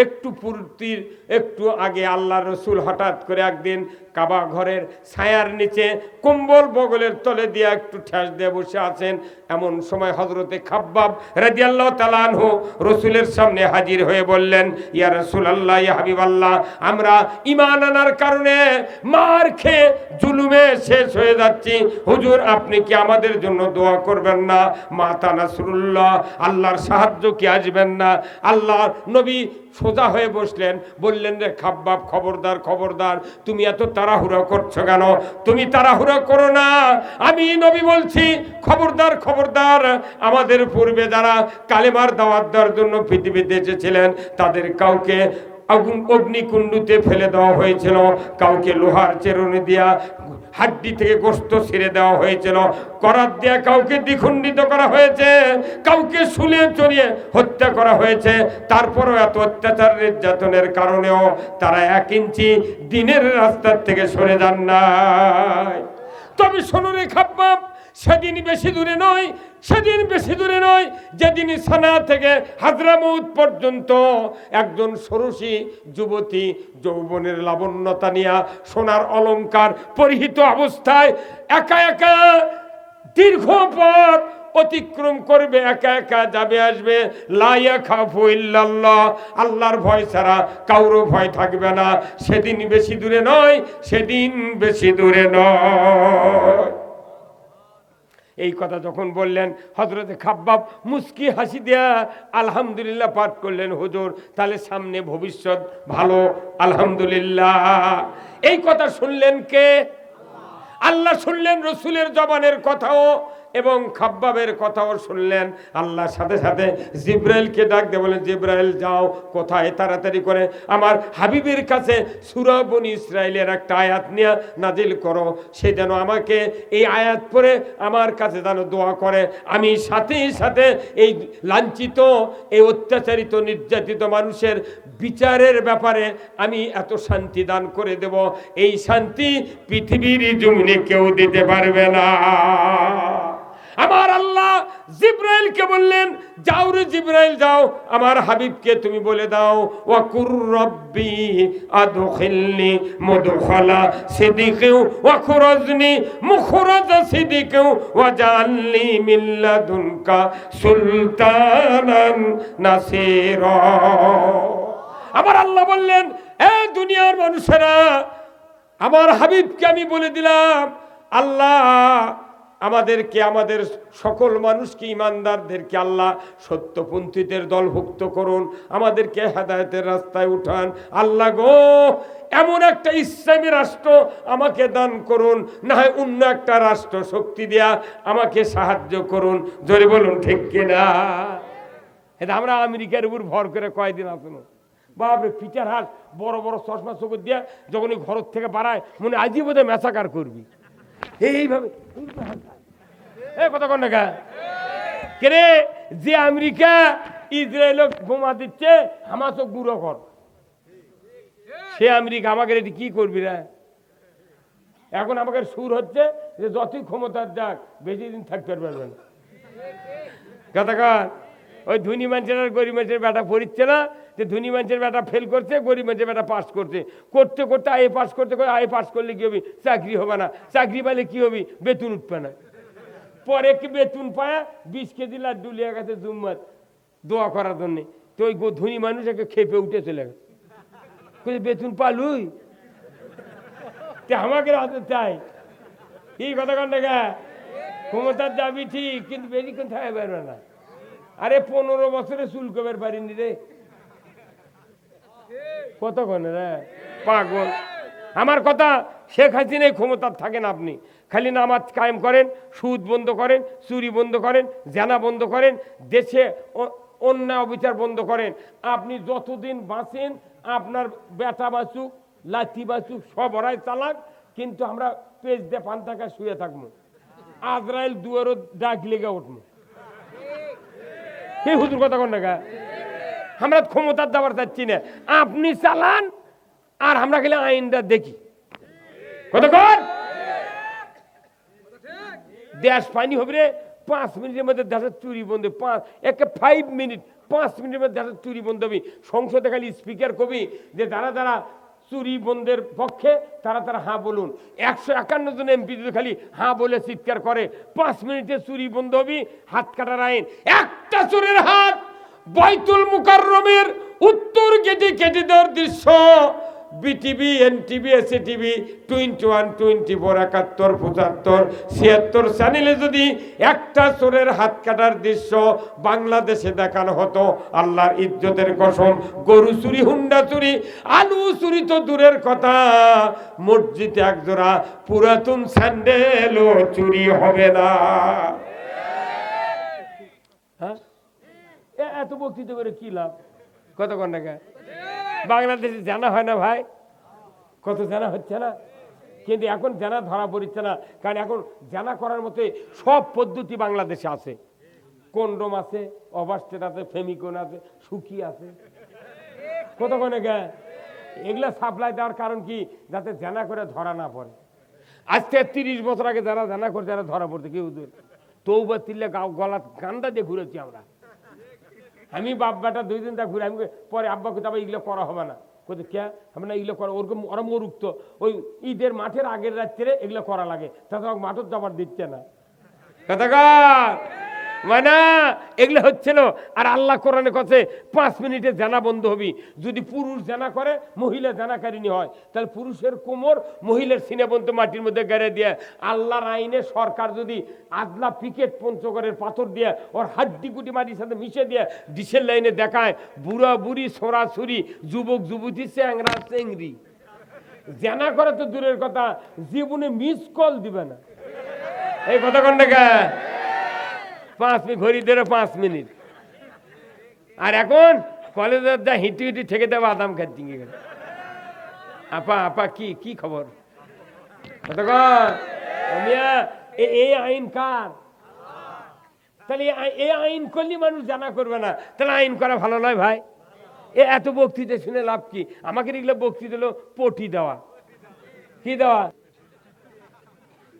একটু পূর্তির একটু আগে আল্লাহ রসুল হঠাৎ করে একদিন কাবা ঘরের ছায়ার নিচে কম্বল বগলের তলে দিয়ে একটু ঠেস দিয়ে বসে আছেন। এমন সময় হযরতে খাব্বাব রাদিয়াল্লাহু তাআলা আনহু রসুলের সামনে হাজির হয়ে বললেন, ইয়া রাসূলুল্লাহ, ইয়া হাবিবাল্লাহ, আমরা ঈমান আনার কারণে মার খেয়ে জুলুমে শেষ হয়ে যাচ্ছি। হুজুর, আপনি কি আমাদের জন্য দোয়া করবেন না? মাতা নাসরুল্লাহ, আল্লাহর সাহায্য কি আসবেন না? আল্লাহর নবী সোজা হয়ে বসলেন, বললেন, রে খাব্বাব, খবরদার, তুমি এত তাড়াহুড়ো করছো কেন? তুমি তাড়াহুড়ো করো না, আমি নবী বলছি, খবরদার। আমাদের পূর্বে যারা কালেমার দাওয়াত দেওয়ার জন্য পৃথিবীতে এসেছিলেন, তাদের কাউকে অগ্নিকুণ্ডুতে ফেলে দেওয়া হয়েছিল, কাউকে লোহার চেরুনি দিয়া হাড্ডি থেকে গোশত ছিঁড়ে দেওয়া হয়েছিল, করাত দিয়া কাউকে দ্বিখণ্ডিত করা হয়েছে, কাউকে শুলে চড়িয়ে হত্যা করা হয়েছে। তারপরও এত অত্যাচার নির্যাতনের কারণেও তারা 1 ইঞ্চি দিনের রাস্তার থেকে সরে যান নাই। তবে শোনো রে খাব্বাব, সেদিন বেশি দূরে নয়, সেদিন বেশি দূরে নয় যেদিন সানা থেকে হাজরামউত পর্যন্ত একজন ষোড়শী যুবতী যৌবনের লাবণ্যতা নিয়া সোনার অলংকার পরিহিত অবস্থায় একা একা দীর্ঘ পথ অতিক্রম করবে, একা একা যাবে আসবে। লা ইয়াখাফু ইল্লাল্লাহ, আল্লাহর ভয় ছাড়া কারো ভয় থাকবে না। সেদিন বেশি দূরে নয়, সেদিন বেশি দূরে নয়। এই কথা যখন বললেন হযরতে খাব্বাব মুস্কি হাসি দেয়া আলহামদুলিল্লাহ পাঠ করলেন। হুজুর তাহলে সামনে ভবিষ্যৎ ভালো, আলহামদুলিল্লাহ। এই কথা শুনলেন কে? আল্লাহ শুনলেন, রসুলের জবানের কথাও এবং খাব্বাবের কথাও শুনলেন। আল্লাহর সাথে সাথে জিব্রাইলকে ডাক দিয়ে বলেন, জিব্রাইল যাও, কোথায়, তাড়াতাড়ি করে আমার হাবিবের কাছে সূরা বনী ইসরাইলের একটা আয়াত নিয়ে নাজিল করো। সে যেন আমাকে এই আয়াত পড়ে আমার কাছে যেন দোয়া করে। আমি সাথে সাথে এই লাঞ্ছিত, এই অত্যাচারিত, নির্যাতিত মানুষের বিচারের ব্যাপারে আমি এত শান্তি দান করে দেব, এই শান্তি পৃথিবীর জমিনে কেউ দিতে পারবে না। আমার আল্লাহ জিব্রাইলকে বললেন, যাও রে জিব্রাইল যাও, আমার হাবিবকে তুমি বলে দাও, ওয়াকুর রব্বি আদখিলনি মুদখালা সিদিকিন ওয়াখরাজনি মুখরাজা সিদিকিন ওয়াজআলনি মিন লাদুনকা সুলতানান নাসীরা। আমার আল্লাহ বললেন, এ দুনিয়ার মানুষেরা, আমার হাবিবকে আমি বলে দিলাম, আল্লাহ আমাদেরকে, আমাদের সকল মানুষকে, ইমানদারদেরকে আল্লাহ সত্যপন্থীদের দলভুক্ত করুন, আমাদেরকে হেদায়েতের রাস্তায় উঠান। আল্লাহ গো, এমন একটা ইসলামী রাষ্ট্র আমাকে দান করুন, না হয় অন্য একটা রাষ্ট্র শক্তি দেয়া আমাকে সাহায্য করুন। জোরে বলুন ঠিক কিনা? এটা আমরা আমেরিকার উপর ভর করে কয়দিন আসুন, বাপরে পিটার হাট বড় বড় চশমা চোখর দিয়া যখন ঘর থেকে বাড়ায়, মনে আজই বোধহয় ম্যাসাকার করবি এইভাবে। কথা কন না কে যে আমেরিকা ইসরায়েল বোমা দিচ্ছে, হামাসও গুঁড়ো কর, সে আমেরিকা আমাকে এটি কি করবি রে? এখন আমাকে সুর হচ্ছে যে যতই ক্ষমতার যাক বেশি দিন থাকতে পারবে না। কথা কন, ওই ধনী মানুষের আর গরিব মানুষের বেটা পড়িচ্ছে না, যে ধনী মানুষের বেটা ফেল করছে, গরিব মানুষের বেটা পাস করছে, করতে করতে আয়ে পাস করতে করতে, আয়ে পাস করলে কি হবি? চাকরি হবে না, চাকরি পাইলে কি হবি? বেতন উঠবে না। পরে কি বেতন পায় 20 কেজি লাড্ডু লিয়ে গেছে জুম্মাত দোয়া করার জন্যে, তো ওই ধনী মানুষ একে খেপে উঠে চলে গেছে, বেতন পালুই আমাকে হাতে চাই। এই কথা কন না, ক্ষমতার যাবি ঠিক, কিন্তু বেশিক্ষণ থাকতে পারবে না। আরে 15 বছরে চুল কবের পারিনি রে, কত কনে রে পাগল। আমার কথা, শেখ হাসিনাই ক্ষমতার থাকেন, আপনি খালি নামাজ কায়েম করেন, সুদ বন্ধ করেন, চুরি বন্ধ করেন, জেনা বন্ধ করেন, দেশে অন্যায় অবিচার বন্ধ করেন। আপনি যতদিন বাঁচেন, আপনার বেটা বাঁচুক, লাঠি বাঁচুক, সব ওরাই চালাক, কিন্তু আমরা পেজ দিয়ে পান টাকা শুয়ে থাকবো, আজরাইল দুয়ারও ডাক লেগে উঠবো। কে হুজুর কথা কন না, আমরা ক্ষমতার দাবার চাচ্ছি না, আপনি চালান আর আমরা খালি আইনটা দেখি। কতক্ষণ দেশ পানি হবে রে, 5 মিনিটের মধ্যে দেশের চুরি বন্ধ, 5 মিনিট 5 মিনিটের মধ্যে দেশের চুরি বন্ধ হবে। সংসদে খালি স্পিকার কবি যে যারা যারা চুরি বন্ধের পক্ষে তারা তারা হাঁ বলুন। 151 জন এমপি যদি খালি হাঁ বলে চিৎকার করে, 5 মিনিটে চুরি বন্ধ হবে। হাত কাটার আইন, একটা চোরের হাত বাইতুল মুকাররমের উত্তর গেটে কেটে দেওয়ার দৃশ্য বিটিভি, এনটিভি, এসএটিভি, 21, 24, 71, 75, 76 চ্যানেলে যদি একটা চোরের হাত কাটার দৃশ্য বাংলাদেশে দেখানো হতো, আল্লাহর ইজ্জতের কসম, গরু চুরি, হুন্ডা চুরি, আলু চুরি তো দূরের কথা, মসজিদে একজোড়া পুরাতন স্যান্ডেলও চুরি হবে না। হ্যাঁ, এত বক্তৃতা করে কি লাভ? কত ঘন্টা বাংলাদেশে জানা হয় না ভাই, কত জানা হচ্ছে না, কিন্তু এখন জানা ধরা পড়ছে না, কারণ এখন জানা করার মতো সব পদ্ধতি বাংলাদেশে আছে। কন্ডম আছে, অভাস্টেট আছে, ফেমিকন আছে, সুখী আছে, কত কোনে এগুলা সাপ্লাই দেওয়ার কারণ কি? যাতে জানা করে ধরা না পড়ে। আজ থেকে 30 বছর আগে যারা জানা করছে যারা ধরা পড়ছে কেউ তৌবা তিল্লে গলা কান্দা দিয়ে ঘুরেছি আমরা। আমি বাব্বাটা 2 দিন তা ঘুরে আমি পরে আব্বা কোথাও এগুলো করা হবে না, কোথায় কে হবে না এগুলো করা, ওরকম ওরা মরুক তো, ওই ঈদের মাঠের আগের রাত্রে এগুলো করা লাগে, তাছাড়া মাঠের যাবার দিচ্ছে না কথাকার মানে এগুলো হচ্ছিল। আর আল্লাহ কোরআনে কাছে 5 মিনিটে জানা বন্ধ হবি। যদি পুরুষ জানা করে মহিলা জানাকারিনী হয় তাহলে পুরুষের কোমর মহিলার সিনে বন্ধ মাটির মধ্যে গেড়ে দিয়ে আল্লাহর আইনে সরকার যদি আদলা পিকেট পঞ্চগড়ের পাথর দিয়ে ওর হাড্ডি গুটি মাটির সাথে মিশে দিয়ে ডিসেল লাইনে দেখায় বুড়া বুড়ি ছোড়া ছুরি যুবক যুবতী চ্যাংরা চেংড়ি জানা করে তো দূরের কথা জীবনে মিস কল দিবে না। এই কথা কোন টাকা 5 মিনিট ঘড়ি ধরে 5 মিনিট। আর এখন কলেজের যা হিটি হিটি ঠেকে দেবো আদাম খাচ্ছি। আপা আপা কি খবর? এই আইন কার? তাহলে এই আইন করলে মানুষ জানা করবে না, তাহলে আইন করা ভালো নয় ভাই। এত বক্তৃতা শুনে লাভ কি? আমাকে এগুলো বক্তৃতা দিল পটি দেওয়া। কি দেওয়া?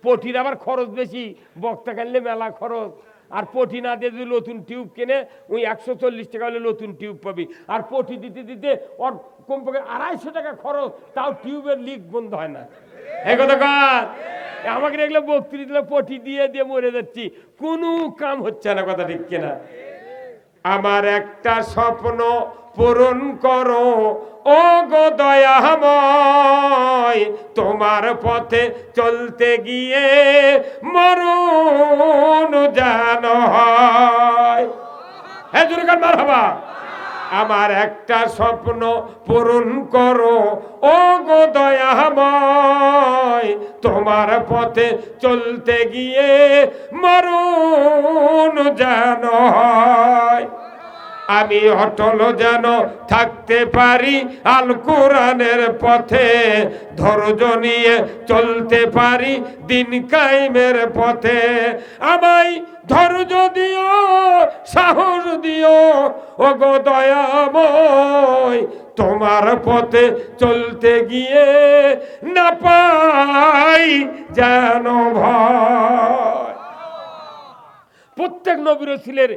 পটির আবার খরচ বেশি, বক্তা কিনলে মেলা খরচ। আর পটি না দিয়ে যদি নতুন টিউব কেনে ওই 140 টাকা হলে নতুন টিউব পাবি। আর পটি দিতে দিতে ওর কমপক্ষে 250 টাকা খরচ, তাও টিউবের লিক বন্ধ হয় না। এই কথা কার? আমাকে এগুলো বক্তৃতা দিলে পটি দিয়ে দিয়ে মরে যাচ্ছি, কোনো কাম হচ্ছে না। কথা ঠিক কিনা? আমার একটা স্বপ্ন পূরণ করো ও গো দয়াময়, তোমার পথে চলতে গিয়ে মরণ যেন হয়। হ্যাঁ দুর্গান মারহাবা। আমার একটা স্বপ্ন পূরণ করো ও গো দয়াময়, তোমার পথে চলতে গিয়ে মরণ যেন হয়। আমি অটল যেন থাকতে পারি আল কোরআনের পথে, ধৈর্য নিয়ে চলতে পারি দিন কায়েমের পথে। আমায় ধৈর্য দিও, সাহস দিও ও গো দয়াময়, তোমার পথে চলতে গিয়ে না পাই যেন ভয়। প্রত্যেক নবী রাসূলের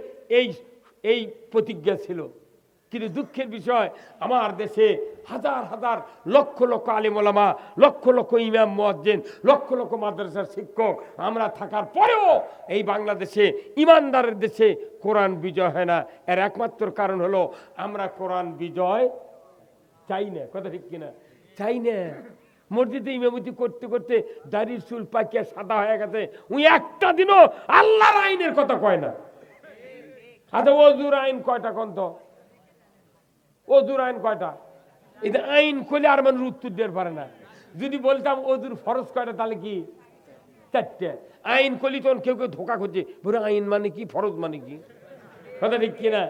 এই প্রতিজ্ঞা ছিল। কিন্তু দুঃখের বিষয় আমার দেশে হাজার হাজার লক্ষ লক্ষ আলেম ওলামা, লক্ষ লক্ষ ইমাম মুয়াজ্জিন, লক্ষ লক্ষ মাদ্রাসার শিক্ষক আমরা থাকার পরেও এই বাংলাদেশে ইমানদারের দেশে কোরআন বিজয় হয় না। এর একমাত্র কারণ হলো আমরা কোরআন বিজয় চাই না। কথা ঠিক কিনা? চাই না। মসজিদে ইমামতি করতে করতে দাড়ির চুল পাকিয়া সাদা হয়ে গেছে, ওই একটা দিনও আল্লাহর আইনের কথা কয় না। আচ্ছা ওজুর আইন কয়টা? কন্ত ওজুর আইন কয়টা? এটা আইন করলে আর মানুষ উত্তর দিতে পারে না। যদি বলতাম ওজুর ফরজ কয়টা, তাহলে কি 4টে। আইন করলি তখন কেউ কেউ ধোকা করছে, বলে আইন মানে কি, ফরজ মানে কি? কথা ঠিক কিনা?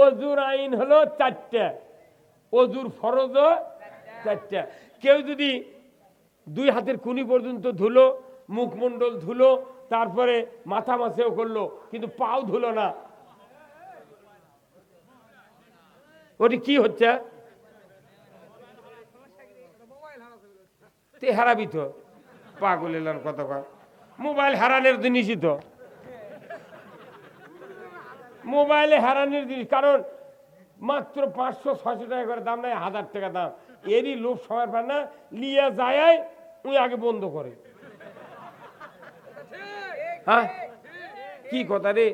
ওজুর আইন হলো 4টে, ওজুর ফরজও 4টে। কেউ যদি 2 হাতের কুনি পর্যন্ত ধুলো, মুখমণ্ডল ধুলো, তারপরে মাথা মাছেও করলো, কিন্তু পাও ধুলো না, ওটি কি হচ্ছে? তে হারাবি তো, পাগল এলার কথা কয়। মোবাইল হারানোর জিনিসই তো, মোবাইলে হারানোর জিনিস। কারণ মাত্র 500-600 টাকা করে দাম, নাই 1000 টাকা দাম। এরই লোক সময় পায় না, লিয়া যায় ওই আগে বন্ধ করে। হ্যাঁ কি কথা রে?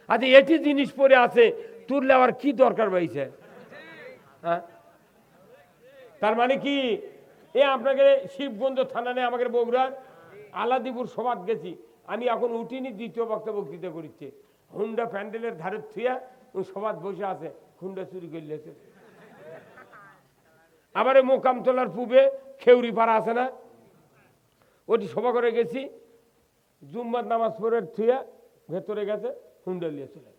আচ্ছা এটি জিনিস পরে আছে, তুললে আবার কি দরকার পাইছে? হ্যাঁ তার মানে কি? আপনাকে শিবগঞ্জ থানা নেই, আমাকে বগুড়ার আলাদিপুর সভাত গেছি আমি, এখন উঠিনি, দ্বিতীয় বক্তৃতা করিচ্ছে। হুন্ডা প্যান্ডেলের ধারে থুয়া ওই সভাত বসে আছে, হুন্ডা চুরি করলেছে। আবার মোকামতলার পূবে খেউরি পাড়া আছে না, ওটি সভা করে গেছি, জুম্মার নামাজ পড়ে থুয়া ভেতরে গেছে, হুন্ডা নিয়ে চলে।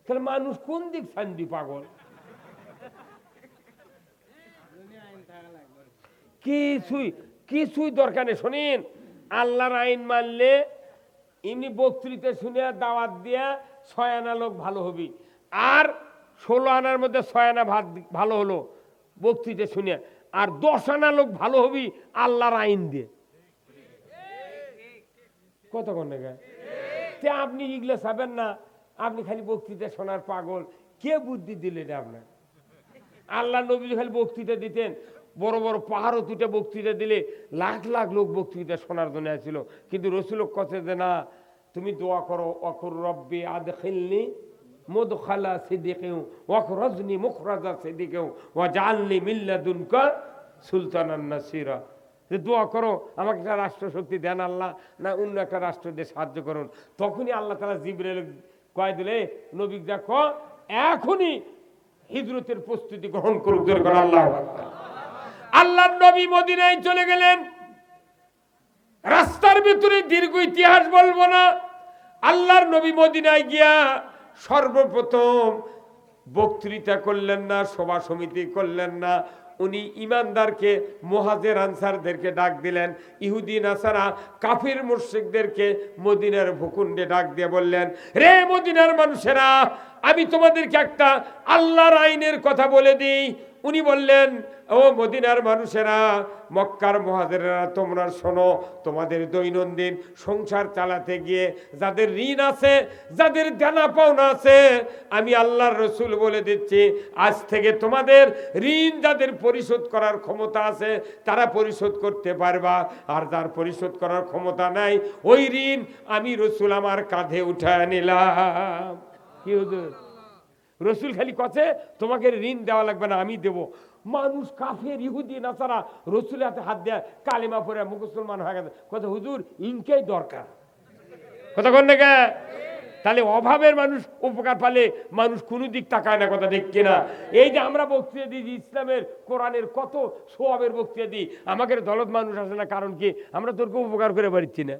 তাহলে মানুষ কোন দিক শান্তি পাগল? কিছুই দরকার নেই। শোনেন, আল্লাহর আইন মানলে এমনি বক্তৃতা শুনে দাওয়াত দিয়া 6 আনা লোক ভালো হবি, আর 16 আনার মধ্যে 6 আনা ভালো হলো বক্তৃতা শুনে, আর 10 আনা লোক ভালো হবি আল্লাহর আইন দিয়ে। কতক্ষণ না আপনি এগুলো চাবেন না, আপনি খালি বক্তৃতা শোনার পাগল। কে বুদ্ধি দিলে এটা আপনার? আল্লাহ নবী খালি বক্তৃতা দিতেন, বড় বড় পাহাড়ও দুটা বক্তৃতা দিলে লাখ লাখ লোক বক্তৃতা শোনার জন্য আসছিল। কিন্তু রসুল কথা যে না, তুমি দোয়া করো, অকুর রব্বি আদখিলনি মুদখালা সিদ্দিকিউ ওয়াখরাজনি মুখরাজা সিদ্দিকিউ ওয়াজআলনি মিন লাদুনকা সুলতানান নাসিরা। যে দোয়া করো আমাকে একটা রাষ্ট্রশক্তি দেন আল্লাহ, না অন্য একটা রাষ্ট্র দিয়ে সাহায্য করুন। তখনই আল্লাহ তাআলা জিবরাইল কয় দিলে, নবী দেখো এখনই হিজরতের প্রস্তুতি গ্রহণ করুক। আল্লাহু আকবার। আল্লাহর নবী মদিনায় চলে গেলেন। রাস্তার ভিতরে দীর্ঘ ইতিহাস বলবো না। আল্লাহর নবী মদিনায় গিয়া সর্বপ্রথম বক্তৃতা করলেন না, সভা সমিতি করলেন না। উনি ইমানদারকে, মুহাজির আনসারদেরকে ডাক দিলেন। ইহুদি নাসারা কাফির মুশরিকদেরকে মদিনার ভূখণ্ডে ডাক দিয়ে বললেন, রে মদিনার মানুষেরা, আমি তোমাদেরকে একটা আল্লাহর আইনের কথা বলে দিই। উনি বললেন, ও মদিনার মানুষেরা, মক্কার মুহাজিরেরা, তোমরা শোনো, তোমাদের দৈনন্দিন সংসার চালাতে গিয়ে যাদের ঋণ আছে, যাদের দেনা পাওনা আছে, আমি আল্লাহর রসুল বলে দিচ্ছি, আজ থেকে তোমাদের ঋণ যাদের পরিশোধ করার ক্ষমতা আছে তারা পরিশোধ করতে পারবা, আর যার পরিশোধ করার ক্ষমতা নাই ওই ঋণ আমি রসুল আমার কাঁধে উঠায় নিলাম। কি হুজুর? রসুল খালি কথা তোমাকে ঋণ দেওয়া লাগবে না, আমি দেব। মানুষ কাফের ইহুদি নাসারা রসুলের হাতে হাত দেয়, কালিমা পড়ে মুসলমান হয়ে গেছে। কথা হুজুর ইনকেই দরকার। কথা কোন দিকে? তাহলে অভাবের মানুষ উপকার পালে মানুষ কোনো দিক তাকায় না। কথা ঠিক কিনা? এই যে আমরা বক্তৃতা দিই ইসলামের কোরআনের কত সোয়াবের বক্তৃতা দিই, আমাকে দলত মানুষ আসে না। কারণ কি? আমরা তোরকে উপকার করে পারছি না।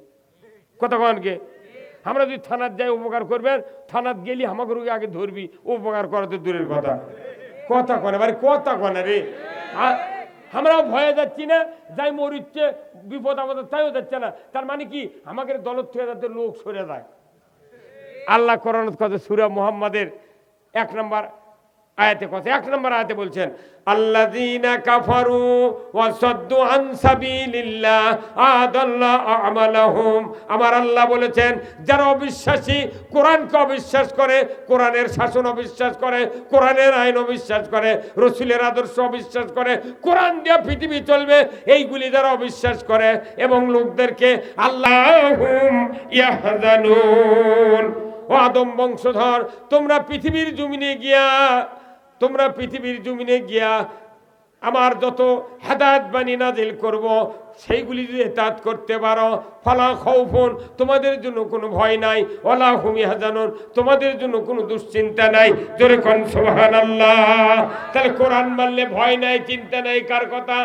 কথা কনকে? আমরা যদি থানাত যাই উপকার করবেন, থানাত গেলি আমাকে রোগী আগে ধরবি, উপকার করা তো দূরের কথা। কথা কনে বাড়ি কথা কনে রে। আমরাও ভয়ে যাচ্ছি না, যাই মরিচ্ছে বিপদ আমাদের তাইও যাচ্ছে না। তার মানে কি? আমাকে দলত থেকে যাতে লোক সরে যায়। আল্লাহ কোরআন কথা সূরা মুহাম্মাদের 1 নম্বর আয়াতে কথা, 1 নম্বর আয়াতে বলছেন, আল্লাযীনা কাফারু ওয়া সাদ্দু আন সাবিলিল্লাহ আদাল্লা আমালাহুম। আমার আল্লাহ বলেছেন, যারা অবিশ্বাসী, কোরআনকে অবিশ্বাস করে, কোরআনের শাসন অবিশ্বাস করে, কোরআনের আইন অবিশ্বাস করে, রাসূলের আদর্শ অবিশ্বাস করে, কোরআন দিয়ে পৃথিবী চলবে, এইগুলি যারা অবিশ্বাস করে এবং লোকদেরকে আল্লাহুম ইয়াহজানুন। ও আদম বংশধর, তোমরা পৃথিবীর জমিনে গিয়া আমার যত হেদায়েত বাণী নাজিল করব সেইগুলি যদি ইতাআত করতে পারো, ফালা খাউফুন, তোমাদের জন্য কোনো ভয় নাই, ওয়ালা হুম ইয়াহজানুন, তোমাদের জন্য কোনো দুশ্চিন্তা নাই। জোরে কোন সুবহানাল্লাহ। তাহলে কোরআন মানলে ভয় নাই, চিন্তা নাই, কার কথা?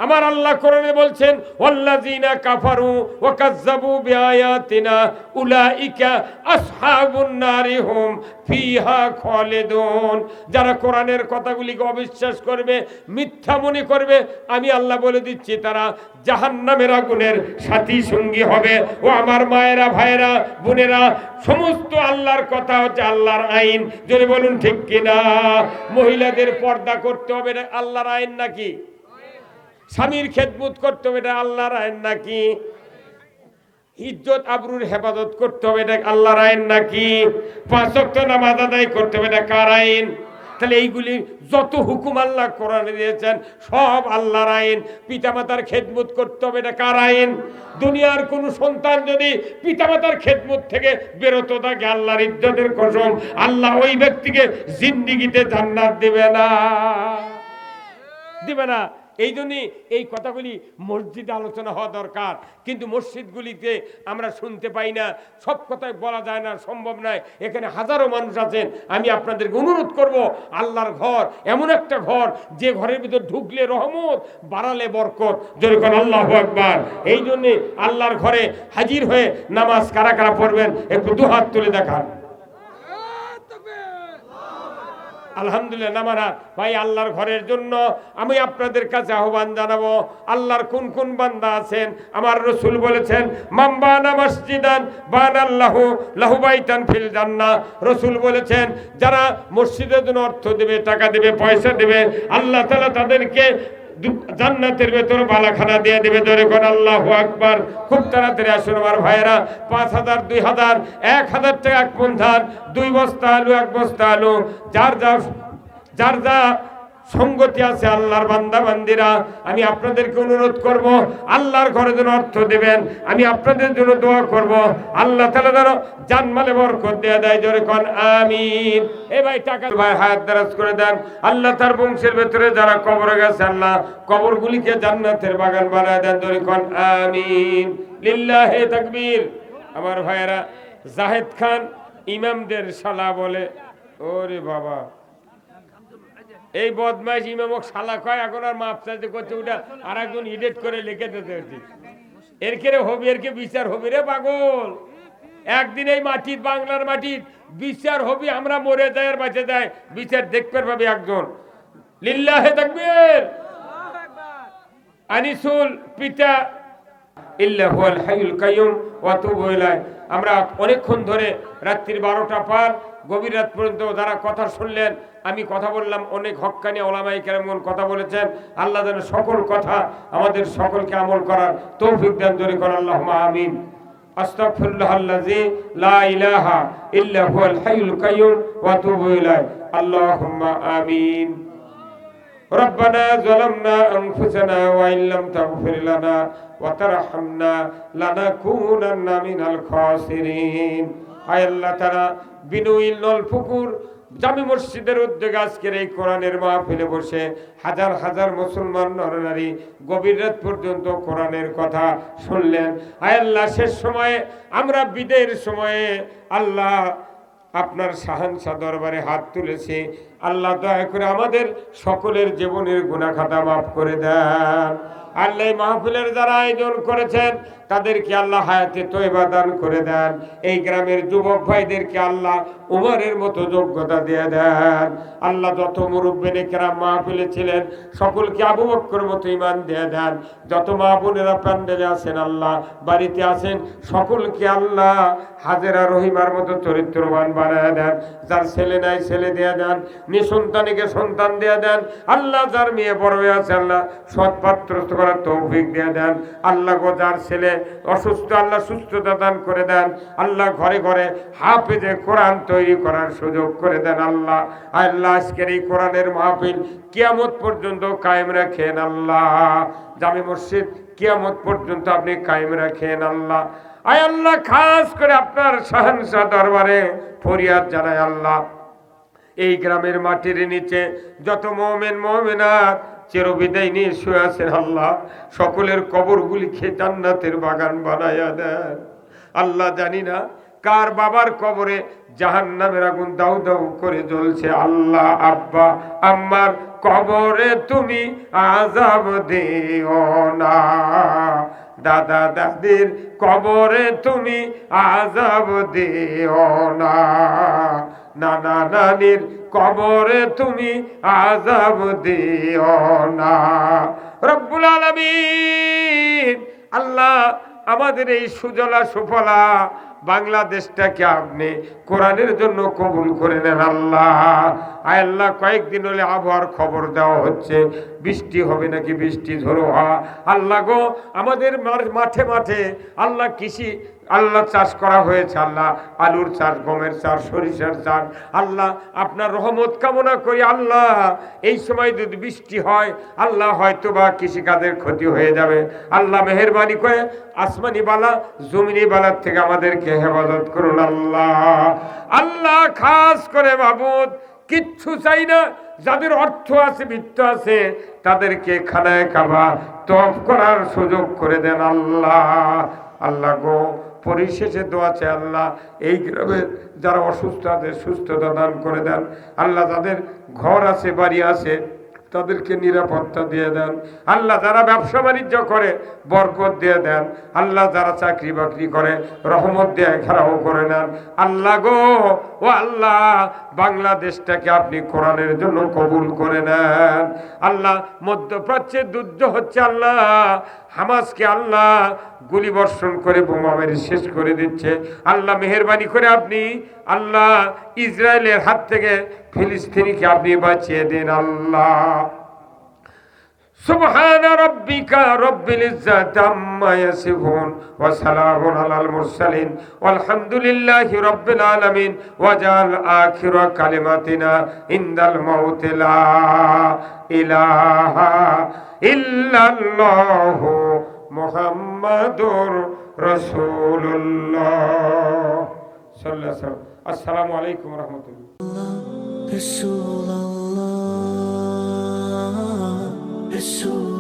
আমার আল্লাহ কোরআনে বলছেন, ওয়াল্লাযীনা কাফারু ওয়া কাযযাবু বিআয়াতিনা উলাইকা আসহাবুন নারি হুম ফিহা খালিদুন। যারা কোরআনের কথাগুলিকে অবিশ্বাস করবে, মিথ্যা মনে করবে, আমি আল্লাহ বলে দিচ্ছি তারা জাহান্নামের আগুনের সাথী সঙ্গী হবে। ও আমার মায়েরা, ভাইয়েরা, বোনেরা, সমস্ত আল্লাহর কথা হচ্ছে আল্লাহর আইন। যদি বলুন ঠিক কিনা? মহিলাদের পর্দা করতে হবে, এটা আল্লাহর আইন নাকি? স্বামীর খেদমত করতে হবে, এটা আল্লাহর আইন নাকি? ইজ্জত আবরুর হেফাজত করতে হবে, এটা আল্লাহর আইন নাকি? 5 ওয়াক্ত নামাজ আদায় করতে হবে, এটা কার আইন? তাহলে এইগুলি যত হুকুম আল্লাহ কোরআনে দিয়েছেন সব আল্লাহর আইন। পিতামাতার খেদমত করতে হবে, এটা কার আইন? দুনিয়ার কোন সন্তান যদি পিতামাতার খেদমত থেকে বিরত থাকে, আল্লাহর ইজ্জতের কসম, আল্লাহ ওই ব্যক্তিকে জিন্দেগিতে জান্নাত দিবে না। এই জন্যই এই কথাগুলি মসজিদে আলোচনা হওয়া দরকার। কিন্তু মসজিদগুলিতে আমরা শুনতে পাই না, সব কথাই বলা যায় না, সম্ভব নয়। এখানে হাজারো মানুষ আছেন, আমি আপনাদেরকে অনুরোধ করব, আল্লাহর ঘর এমন একটা ঘর যে ঘরের ভিতর ঢুকলে রহমত, বাড়ালে বরকত। যেরকম আল্লাহু আকবার। এই জন্যে আল্লাহর ঘরে হাজির হয়ে নামাজ কারা কারা পড়বেন একটু দুহাত তুলে দেখান। আলহামদুলিল্লাহ। নামারাত ভাই, আল্লাহর ঘরের জন্য আমি আপনাদের কাছে আহ্বান জানাবো। আল্লাহর কোন কোন বান্দা আছেন? আমার রাসূল বলেছেন, মান বানা মসজিদান বানাল্লাহু লাহু বাইতান ফিল জান্নাহ। রাসূল বলেছেন, যারা মসজিদের জন্য অর্থ দেবে, টাকা দেবে, পয়সা দেবে, আল্লাহ তাআলা তাদেরকে জান্নাতের ভেতরে বালাখানা দিয়ে দেবে। জোরে কোন আল্লাহু আকবার। খুব তাড়াতাড়ি আসুন আমার ভাইয়েরা। 5,000, 2,000, 1,000 টাকা এক পন্থার, 2 বস্তা আলু, 1 বস্তা আলু, যার যা সঙ্গতি আছে আল্লাহর বান্দা বান্দিরা, আমি আপনাদেরকে অনুরোধ করব আল্লাহর ঘরে যেন অর্থ দেবেন। আমি আপনাদের জন্য দোয়া করব আল্লাহ তাআলা যেন জানমালে বরকত দিয়ে দেয়। জোরে কোন আমিন। এই ভাই টাকা ভাই হায়াত দারাজ করে দেন। আল্লাহ তার বংশের ভেতরে যারা কবরে গেছে আল্লাহ কবরগুলিকে জান্নাতের বাগান বানায় দেন। জোরে কোন আমিন। লিল্লাহি তাকবীর। আমার ভাইয়েরা, জাহেদ খান ইমামদের শালা বলে। ওরে বাবা, এই বদমাইশ ইমামক শালা কয়, এখন আর মাপ চাইতে করছে, ওটা আর একজন এডিট করে লিখে দিতে। এর কে হবি, এর কে বিচার হবি রে পাগল। একদিন এই মাটির, বাংলার মাটির বিচার হবি। আমরা মরে যাই আর বাঁচে যায়, বিচার দেখতে পাবি একজন। লিল্লাহি তাকবীর। আনিসুল পিতা ইল্লাহুল হাইয়ুল কাইয়ুম ওয়া তুবু ইলাইহি। আমরা অনেকক্ষণ ধরে রাত্রির 12টা পার গভীর রাত পর্যন্ত যারা কথা শুনলেন, আমি কথা বললাম, অনেক হক্কানি ওলামায়ে কেরামগণ কথা বলেছেন। আল্লাহ যেন সকল কথা আমাদের সকলকে আমল করার তৌফিক দান। জোরে কর আল্লাহুম্মা আমিন। আস্তাগফিরুল্লাহাল্লাযী লা ইলাহা ইল্লা হুয়াল হাইয়ুল কাইয়ুম ওয়া তুবু ইলাইহি। আল্লাহুম্মা আমিন। ربنا ظلمنا أنفسنا وإن لم تغفر لنا وترحمنا لنكونن من الخاسرين। আয় আল্লাহ তাআলা, বিনয়ী নলপুকুর জামি মসজিদের উদ্যোগে আজকের এই কোরআনের মাহফিলে বসে হাজার হাজার মুসলমান নরনারী গভীর রাত পর্যন্ত কোরআনের কথা শুনলেন। আয় আল্লাহ, শেষ সময়ে আমরা বিদায়ের সময়ে আল্লাহ আপনার শাহানশা দরবারে হাত তুলেছি। আল্লাহ দয়া করে আমাদের সকলের জীবনের গুনাহ খাতা মাফ করে দেন। আল্লাহ মাহফিলের যারা আয়োজন করেছেন তাদেরকে আল্লাহ হায়াতে তয়বা দান করে দেন। এই গ্রামের যুবক ভাইদেরকে আল্লাহ উমরের মতো যোগ্যতা দিয়ে দেন। আল্লাহ যত মুরব্বিনে কেরাম মাহফিলে ছিলেন সকলকে আবু বকরের মতো ঈমান দিয়ে দেন। যত মা বোনেরা প্যান্ডেলে আছেন, আল্লাহ বাড়িতে আছেন, সকলকে আল্লাহ হাজেরা রহিমার মতো চরিত্রবান বানায় দেন। যার ছেলে নাই ছেলে দিয়ে দেন, নিঃসন্তানীকে সন্তান দিয়ে দেন। আল্লাহ যার মেয়ে বড় হয়ে আছে আল্লাহ সৎ পাত্র করার তৌফিক দিয়ে দেন। আল্লাহ গো, যার ছেলে অসুস্থ আল্লাহ সুস্থতা দান করে দেন। আল্লাহ ঘরে ঘরে হাফেজে কোরআন তৈরি করার সুযোগ করে দেন। আল্লাহ আল্লাহ আজকের এই কোরআনের মাহফিল কিয়ামত পর্যন্ত কায়েম রাখেন। আল্লাহ জামি মসজিদ কিয়ামত পর্যন্ত আপনি কায়েম রাখেন। আল্লাহ আয় আল্লাহ, খাস করে আপনার শাহানশাহ দরবারে ফরিয়াদ জানাই। আল্লাহ এই গ্রামের মাটির নিচে যত মুমিন মুমিনাত চিরবিদায় নিয়ে শুয়ে আছেন আল্লাহ সকলের কবরগুলিকে জান্নাতের বাগান বানায়া দেন। আল্লাহ জানি না কার বাবার কবরে জাহান্নামের আগুন দাউ দাউ করে জ্বলছে। আল্লাহ আব্বা আম্মার কবরে তুমি আযাব দিও না, দাদা দাদির কবরে তুমি আযাব দিও না, নানা নানির কবরে তুমি আযাব দিও না। রব্বুল আলামিন আল্লাহ আমাদের এই সুজলা সুফলা বাংলাদেশটাকে আপনি কোরআনের জন্য কবুল করে নেন। আল্লাহ আয় আল্লাহ, কয়েকদিন হলে আবহাওয়ার খবর দেওয়া হচ্ছে বৃষ্টি হবে নাকি, বৃষ্টি ঝড়ো হওয়া। আল্লাহ গো, আমাদের মাঠে মাঠে আল্লাহ কৃষি আল্লাহ চাষ করা হয়েছে। আল্লাহ আলুর চাষ, গমের চাষ, সরিষার চাষ। আল্লাহ আপনার রহমত কামনা করি। আল্লাহ এই সময় যদি বৃষ্টি হয় আল্লাহ হয়তো বা কৃষিকাজের ক্ষতি হয়ে যাবে। আল্লাহ মেহেরবানি করে আসমানি বালা জমিনি বালার থেকে আমাদেরকে হেফাজত করুন। আল্লাহ আল্লাহ খাস করে মাবুদ কিচ্ছু চাই না, যাদের অর্থ আছে বিত্ত আছে তাদেরকে খানায় কাবা তওয়াফ করার সুযোগ করে দেন। আল্লাহ আল্লাহ গো, পরিশেষে দোয়া চাই আল্লাহ এই গ্রামে যারা অসুস্থ আছে সুস্থতা দান করে দেন। আল্লাহ যাদের ঘর আছে বাড়ি আছে তাদেরকে নিরাপত্তা দিয়ে দেন। আল্লাহ যারা ব্যবসা বাণিজ্য করে বরকত দিয়ে দেন। আল্লাহ যারা চাকরি বাকরি করে রহমত দিয়ে ঘেরাও করে নেন। আল্লাহ গো, ও আল্লাহ বাংলাদেশটাকে আপনি কোরআনের জন্য কবুল করে নেন। আল্লাহ মধ্যপ্রাচ্যে যুদ্ধ হচ্ছে, আল্লাহ হামাসকে আল্লাহ গুলি বর্ষণ করে বোমা মেরে শেষ করে দিচ্ছে। আল্লাহ মেহেরবানি করে আপনি আল্লাহ ইসরায়েলের হাত থেকে ফিলিস্তিনিকে আপনি বাঁচিয়ে দিন। আল্লাহ سبحان ربك رب العزة عما يصفون وسلام على المرسلين والحمد لله رب العالمين وجعل آخر كلماتنا عند الموت لا إله إلا الله محمد رسول الله صلى الله عليه وسلم. السلام عليكم ورحمة الله. رسول الله رسول